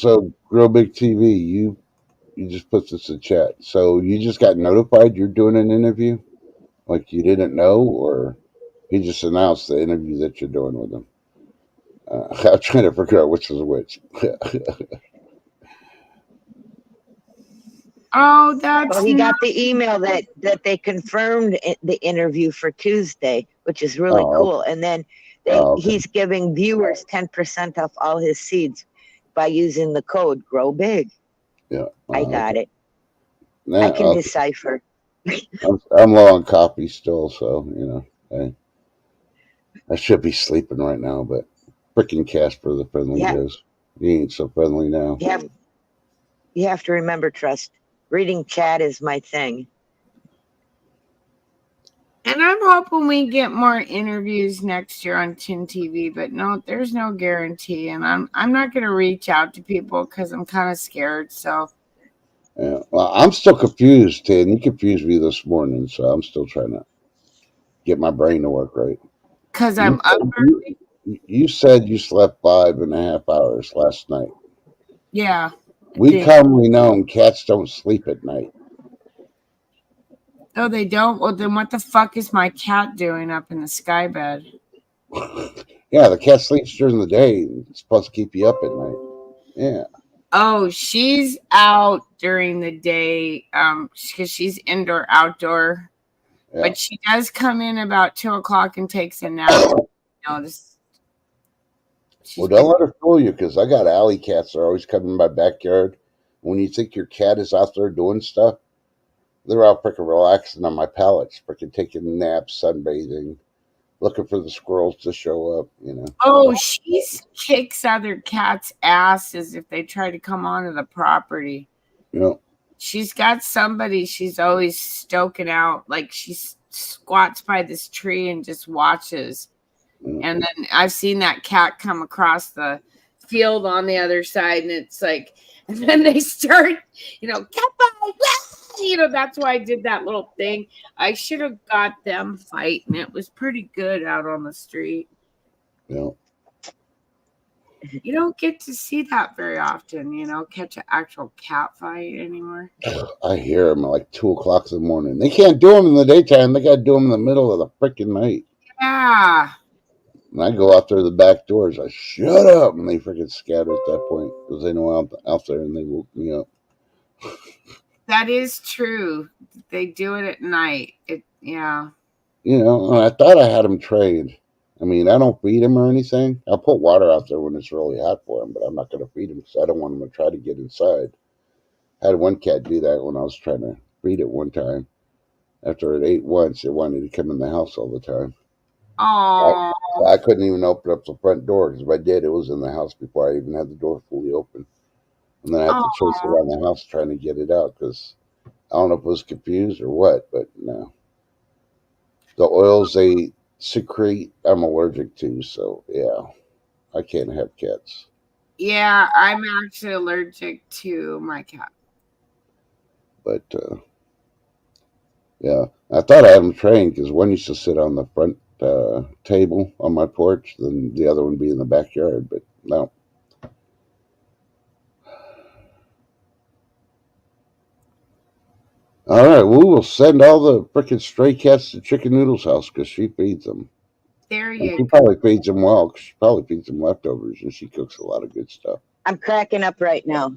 Real Big TV, you just put this in chat. So you just got notified you're doing an interview, like you didn't know, or he just announced the interview that you're doing with him. I'm trying to figure out which is which. Oh, that's Well, he got the email that they confirmed the interview for Tuesday, which is really Oh, cool. And then okay. he's giving viewers 10% off all his seeds by using the code Grow Big. Yeah, I got it. Nah, I can decipher. I'm low on coffee still, so I should be sleeping right now. But freaking Casper, the friendly Yeah. goes. He ain't so friendly now. You have to remember, Trust. Reading chat is my thing. And I'm hoping we get more interviews next year on Tin TV, but no, there's no guarantee. And I'm not going to reach out to people because I'm kind of scared. So Yeah. Well, I'm still confused, Tin. You confused me this morning, so I'm still trying to get my brain to work right. because I'm up. You said you slept 5.5 hours last night. Yeah. We commonly know cats don't sleep at night. Oh, they don't? Well, then what the fuck is my cat doing up in the sky bed? Yeah, the cat sleeps during the day. It's supposed to keep you up at night. Yeah. Oh, she's out during the day because she's indoor, outdoor. Yeah. But she does come in about 2:00 and takes a nap. Well, don't let her fool you, because I got alley cats that are always coming in my backyard. When you think your cat is out there doing stuff, they're out freaking relaxing on my pallets, freaking taking naps, sunbathing, looking for the squirrels to show up, Oh, she kicks other cats' asses if they try to come onto the property. Yeah. She's got somebody she's always stoking out. Like she squats by this tree and just watches. And then I've seen that cat come across the field on the other side, and it's like, and then they start, that's why I did that little thing. I should have got them fighting. It was pretty good out on the street. Yeah. You don't get to see that very often, catch an actual cat fight anymore. I hear them at like 2:00 in the morning. They can't do them in the daytime. They got to do them in the middle of the freaking night. Yeah. And I go out there the back doors. I shut up, and they freaking scatter at that point because they know I'm out there, and they woke me up. That is true. They do it at night. Yeah. I thought I had them trained. I mean, I don't feed them or anything. I'll put water out there when it's really hot for them, but I'm not going to feed them because I don't want them to try to get inside. I had one cat do that when I was trying to feed it one time. After it ate once, it wanted to come in the house all the time. Oh. I couldn't even open up the front door because if I did, it was in the house before I even had the door fully open. And then I have to chase Oh, around the house trying to get it out because I don't know if it was confused or what, but no. The oils they secrete, I'm allergic to, so yeah, I can't have cats. yeah, I'm actually allergic to my cat. But yeah, I thought I had them trained because one used to sit on the front table on my porch, then the other one be in the backyard. But no. All right, we will send all the frickin' stray cats to Chicken Noodle's house because she feeds them. There And you she go. probably feeds them well 'cause she probably feeds them leftovers and she cooks a lot of good stuff. I'm cracking up right now.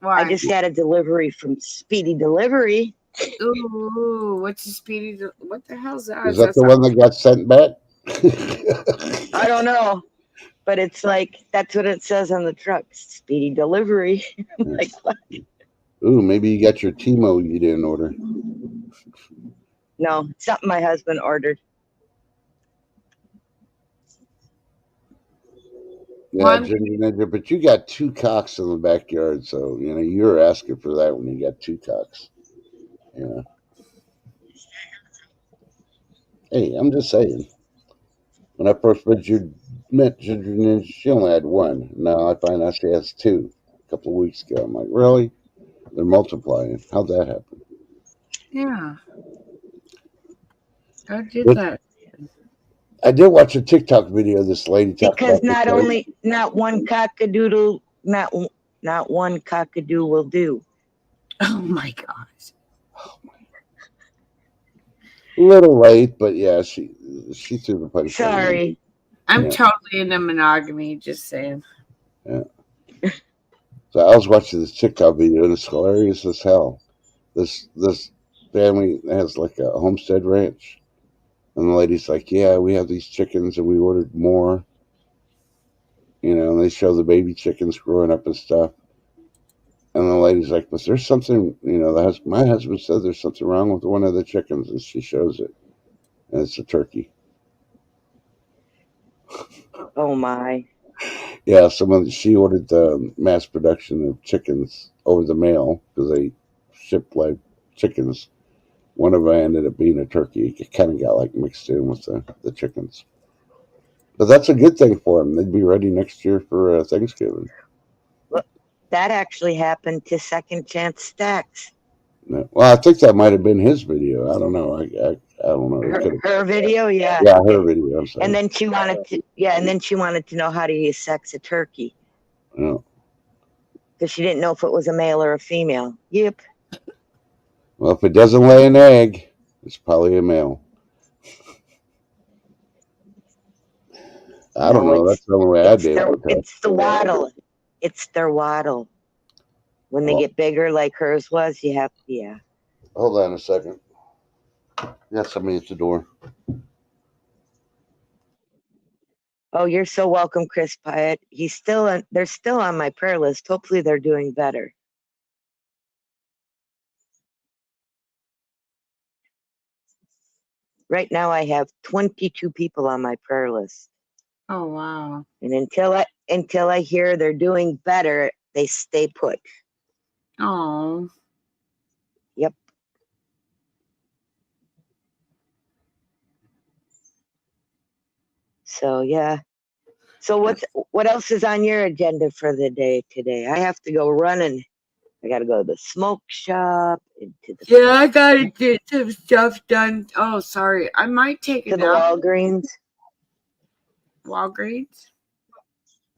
I Why? just had a delivery from Speedy Delivery. Ooh, what's the speedy? What the hell's that? Is that the one that got sent back? I don't know, but it's like that's what it says on the truck. Speedy Delivery. I'm like, what? Ooh, maybe you got your Timo you didn't order. No, something my husband ordered. Yeah, Well, Ginger Ninja, but you got two cocks in the backyard, so you know you're asking for that when you got two cocks. You know. Hey, I'm just saying. When I first met Ginger Ninja, she only had one. Now I find out she has two. A couple of weeks ago, I'm like, really? They're multiplying. How'd that happen? yeah, I did But that. I did watch a TikTok video of this lady talking Because about this lady. not one cockadoodle, not one cockadoo will do. Oh my gosh. A little late, but yeah, she threw the punch on me. Sorry. I'm Yeah. totally into monogamy, just saying. Yeah. So I was watching this TikTok video and it's hilarious as hell. This family has like a homestead ranch, and the lady's like, "Yeah, we have these chickens and we ordered more." You know, and they show the baby chickens growing up and stuff. And the lady's like, "Was there something?" You know, my husband said there's something wrong with one of the chickens, and she shows it, and it's a turkey. Oh my. Yeah, she ordered the mass production of chickens over the mail because they shipped live chickens. One of them ended up being a turkey. It kind of got like mixed in with the chickens. But that's a good thing for them. They'd be ready next year for Thanksgiving. Well, that actually happened to Second Chance Stacks. Yeah. Well, I think that might have been his video. I don't know. I don't know. It could have. Her video, yeah. Yeah, her video. I'm sorry. And then she wanted to know how to use sex a turkey Yeah. because she didn't know if it was a male or a female. Yep. Well, if it doesn't lay an egg, it's probably a male. I don't No, know. That's the only way I did it. it's the waddle. It's their waddle. When they Well, get bigger, like hers was, you have yeah. hold on a second. Got somebody at the door. Oh, you're so welcome, Chris Pyatt. They're still on my prayer list. Hopefully they're doing better. Right now I have 22 people on my prayer list. Oh wow. And until I hear they're doing better, they stay put. Oh. Yep. So yeah. So what else is on your agenda for the day today? I have to go running. I gotta go to the smoke shop Yeah, I gotta get some stuff done. Oh, sorry. I might take to a the nap. Walgreens. Walgreens.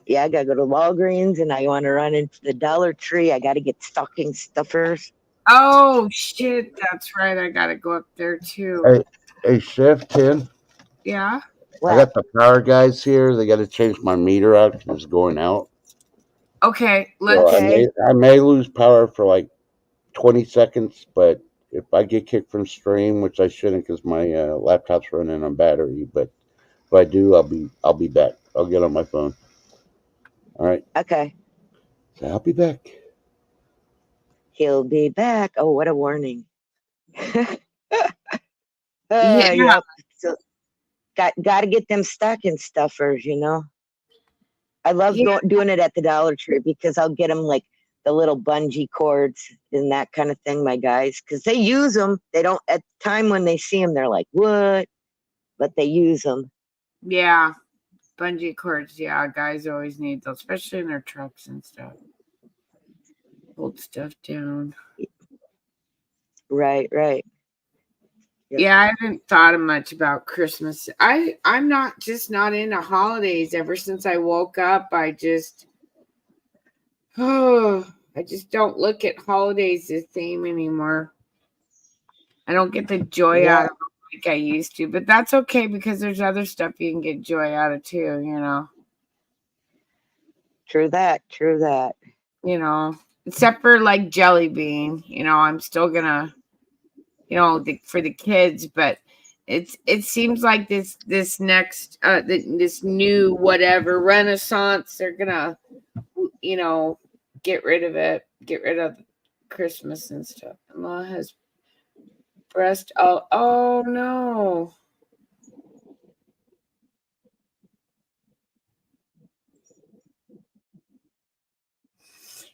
Yeah, I gotta go to Walgreens and I want to run into the Dollar Tree. I gotta get stocking stuffers. Oh shit, that's right. I gotta go up there too. Hey, Chef 10. Yeah. I got the power guys here. They got to change my meter out because it's going out. Okay. So Let's. Okay. I may lose power for like 20 seconds, but if I get kicked from stream, which I shouldn't because my laptop's running on battery, but if I do, I'll be back. I'll get on my phone. All right. Okay. So I'll be back. He'll be back. Oh, what a warning. Yeah. Yep. So got to get them stocking stuffers, you know. I love Yeah. doing it at the Dollar Tree because I'll get them like the little bungee cords and that kind of thing, my guys, because they use them. They don't, at the time when they see them, they're like, what? But they use them. Yeah. Bungee cords. Yeah. Guys always need those, especially in their trucks and stuff. Hold stuff down. Right. Yep. Yeah, I haven't thought much about Christmas. I'm not into holidays. Ever since I woke up, I just don't look at holidays the same anymore. I don't get the joy out of them like I used to, but that's okay because there's other stuff you can get joy out of too, you know. True that. You know, except for like Jelly Bean, you know, I'm still gonna, you know, for the kids, but it seems like this next this new whatever Renaissance, they're gonna, you know, get rid of Christmas and stuff. Allah has breast. Oh no.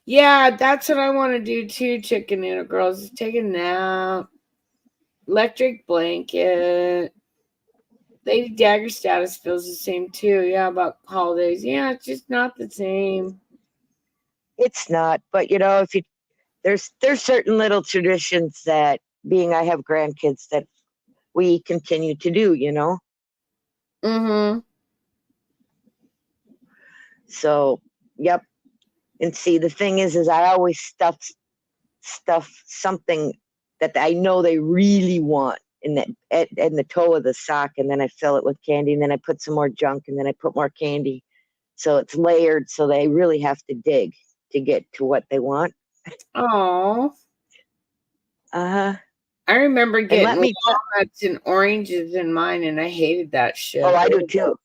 Yeah, that's what I want to do too, Chicken Noodle Girls. Is take a nap. Electric blanket. Lady Dagger status feels the same too. Yeah, about holidays. Yeah, it's just not the same. It's not, but you know, if you there's certain little traditions that, being I have grandkids, that we continue to do, you know. Mm-hmm. So, yep. And see, the thing is I always stuff something that I know they really want in the toe of the sock, and then I fill it with candy, and then I put some more junk, and then I put more candy. So it's layered, so they really have to dig to get to what they want. Oh. I remember getting walnuts and oranges in mine, and I hated that shit. Oh, I do too.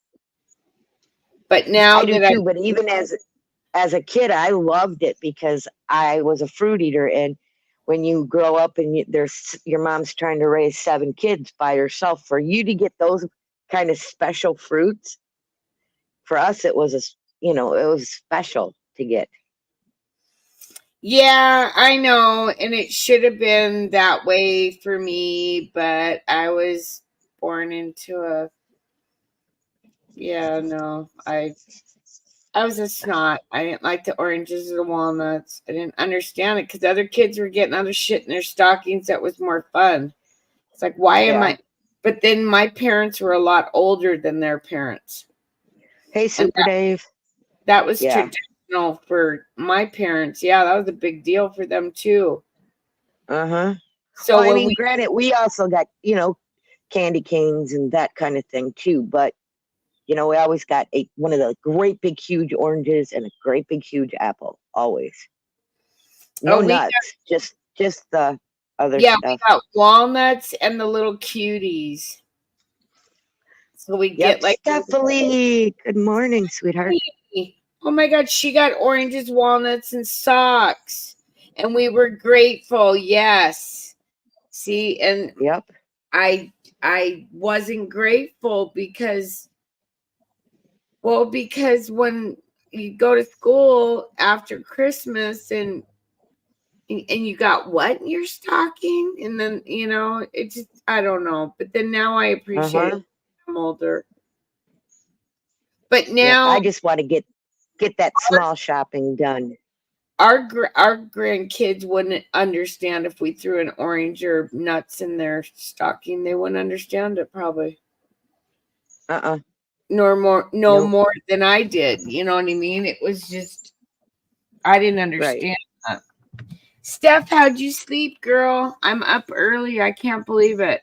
But now I do too. But even as a kid, I loved it because I was a fruit eater, and when you grow up and your mom's trying to raise 7 kids by herself, for you to get those kind of special fruits, for us it was it was special to get. Yeah, I know, and it should have been that way for me, but I was born into a I was a snot. I didn't like the oranges or the walnuts. I didn't understand it because other kids were getting other shit in their stockings that was more fun. It's like, why am I? But then my parents were a lot older than their parents. Hey, Super Dave. That was traditional for my parents. Yeah, that was a big deal for them too. So well, I mean, granted, we also got, candy canes and that kind of thing too, but we always got one of the great big huge oranges and a great big huge apple, always. No nuts, just the other stuff. Yeah, we got walnuts and the little cuties. So we get like Stephanie. Good morning, sweetheart. Oh my God, she got oranges, walnuts, and socks, and we were grateful. Yes. See, and I wasn't grateful because when you go to school after Christmas and you got what in your stocking, and then it just, I don't know, but then now I appreciate it. I'm older, but now I just want to get that small shopping done. Our grandkids wouldn't understand if we threw an orange or nuts in their stocking. They wouldn't understand it probably. More than I did. You know what I mean? It was just, I didn't understand that. Steph, how'd you sleep, girl? I'm up early. I can't believe it.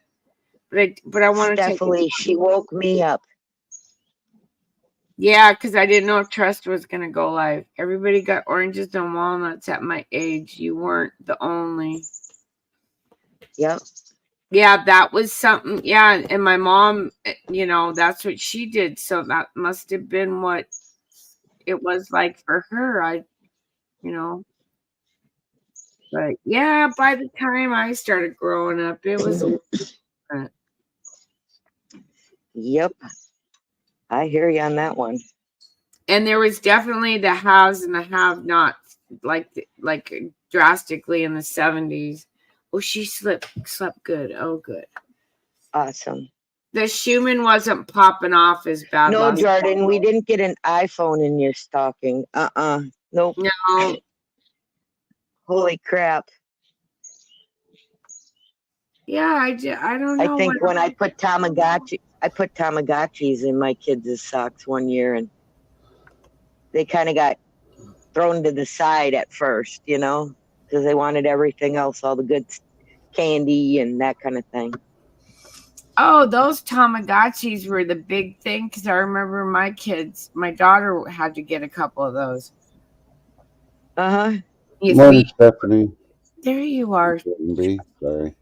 But I want to Stephanie, she woke me up. Yeah, because I didn't know if Trust was going to go live. Everybody got oranges and walnuts at my age. You weren't the only. Yep. Yeah, that was something. Yeah, and my mom, that's what she did. So that must have been what it was like for her. But yeah, by the time I started growing up, it was different. Yep. I hear you on that one. And there was definitely the haves and the have-nots, like drastically in the 70s. Oh, she slept good. Oh, good. Awesome. The Schumann wasn't popping off as bad. No, Jordan, we didn't get an iPhone in your stocking. Nope. No. Holy crap. Yeah, I don't know. I think when I put Tamagotchis in my kids' socks one year, and they kind of got thrown to the side at first, because they wanted everything else, all the good candy and that kind of thing. Oh, those Tamagotchis were the big thing, because I remember my daughter had to get a couple of those. Morning, Stephanie. There you are. B, sorry.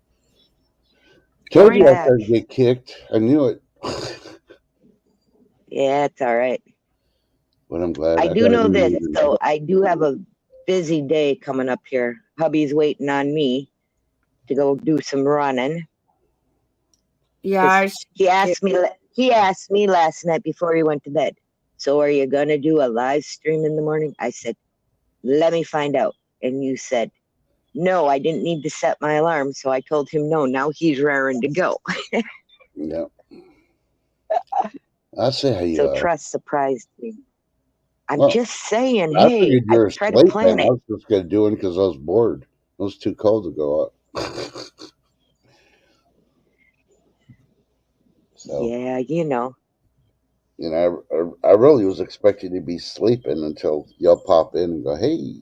Told you I was going to get kicked. I knew it. Yeah, it's all right. But I'm glad. I do know this, though. I do have a busy day coming up here. Hubby's waiting on me to go do some running. Yeah, he asked me last night before he went to bed, so are you gonna do a live stream in the morning? I said, let me find out. And you said, no, I didn't need to set my alarm, so I told him no. Now he's raring to go. Yeah. I see how you so are. Trust surprised me. I'm just saying, I hey, I tried to plan it. I was just going to do it because I was bored. It was too cold to go up. So, yeah, I really was expecting to be sleeping until y'all pop in and go, hey.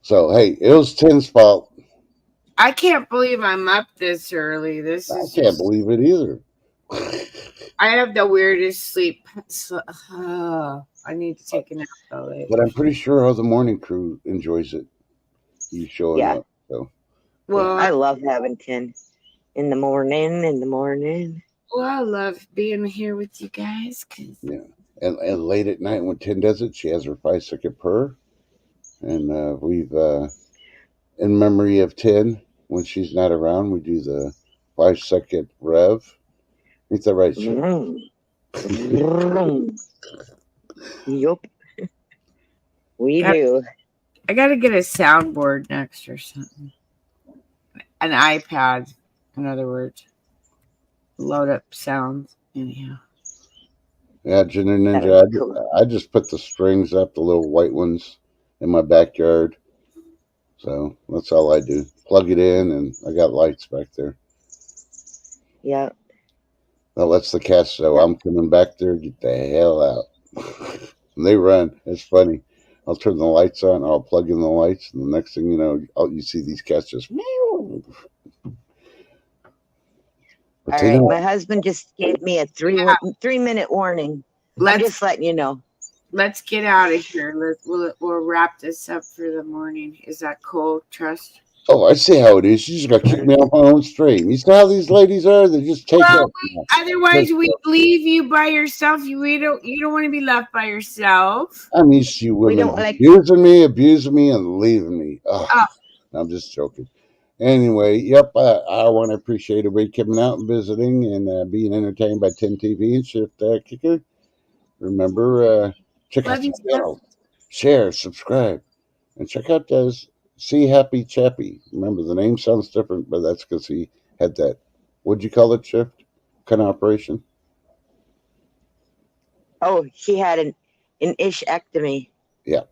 So, hey, it was Tim's fault. I can't believe I'm up this early. I can't believe it either. I have the weirdest sleep. I need to take a nap though later. But I'm pretty sure all the morning crew enjoys it. You showing up. So. Well, I love having 10 in the morning. Well, I love being here with you guys. Yeah. And late at night when 10 does it, she has her 5-second purr. And we've, in memory of 10, when she's not around, we do the 5-second rev. Is that right? Yup. We do. I got to get a soundboard next or something. An iPad, in other words. Load up sounds. Anyhow. Yeah, Ginger Ninja. I just put the strings up, the little white ones, in my backyard. So that's all I do. Plug it in, and I got lights back there. Yeah. That lets the cats know I'm coming back there. Get the hell out. And they run. It's funny. I'll turn the lights on. I'll plug in the lights, and the next thing you know, you see these cats just meow. All right, my husband just gave me a 3-minute warning. I'm just letting you know. Let's get out of here. We'll wrap this up for the morning. Is that cool, Trust? Oh, I see how it is. You just got to kick me off my own stream. You see how these ladies are? They just take up. Otherwise, we'd leave you by yourself. You don't want to be left by yourself. I'm used to you women abusing me, and leaving me. I'm just joking. Anyway, yep, I want to appreciate everybody coming out and visiting and being entertained by 10 TV and Shift Kicker. Remember, check out the channel, share, subscribe, and check out those. See Happy Chappy. Remember, the name sounds different, but that's because he had that, what'd you call it, Shift? Kind of operation? Oh, he had an ishectomy. Yeah.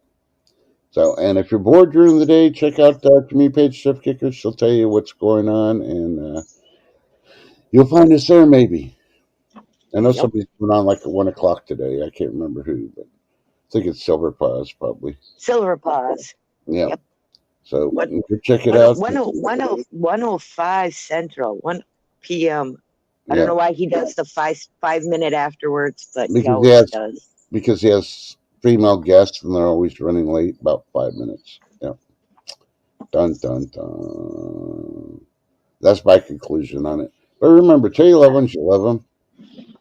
So, and if you're bored during the day, check out the community page, Shift Kicker. She'll tell you what's going on, and you'll find us there, maybe. I know somebody's going on like at 1 o'clock today. I can't remember who, but I think it's Silver Paws, probably. Silver Paws. Yeah. Yep. So check it out. 105 Central, 1 p.m. I don't know why he does the 5-minute afterwards, but he always does. Because he has female guests, and they're always running late, about 5 minutes. Yeah. Dun, dun, dun. That's my conclusion on it. But remember, tell your loved ones you love them,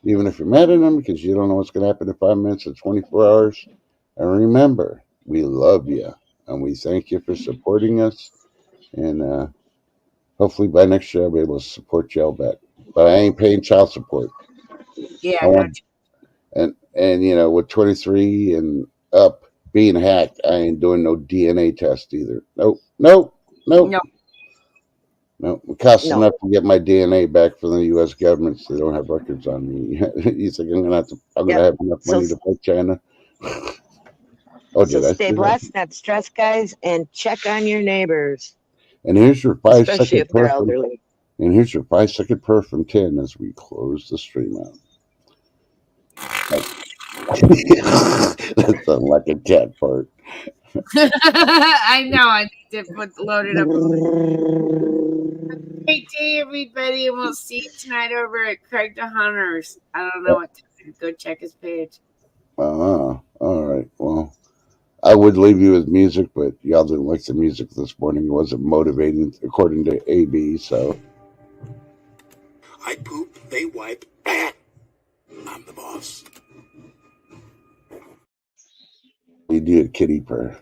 even if you're mad at them, because you don't know what's going to happen in 5 minutes or 24 hours. And remember, we love you, and we thank you for supporting us. And hopefully by next year, I'll be able to support y'all back. But I ain't paying child support. Yeah. And with 23 and up being hacked, I ain't doing no DNA test either. Nope. No. It costs No. enough to get my DNA back from the U.S. government, so they don't have records on me. You think I'm gonna have enough So- money to fight China? So did I stay say that? blessed, not stressed, guys, and check on your neighbors, And here's your especially if 5-second they're prayer from, elderly. and here's your 5-second prayer from 10 as we close the stream out. That sounds like a cat part. I know. I need to load it up. Great day, everybody, and we'll see you tonight over at Craig the Hunters. I don't know what time. Go check his page. All right. Well, I would leave you with music, but y'all didn't like the music this morning. It wasn't motivating, according to AB. So I poop, they wipe. I'm the boss. you do a kitty prayer.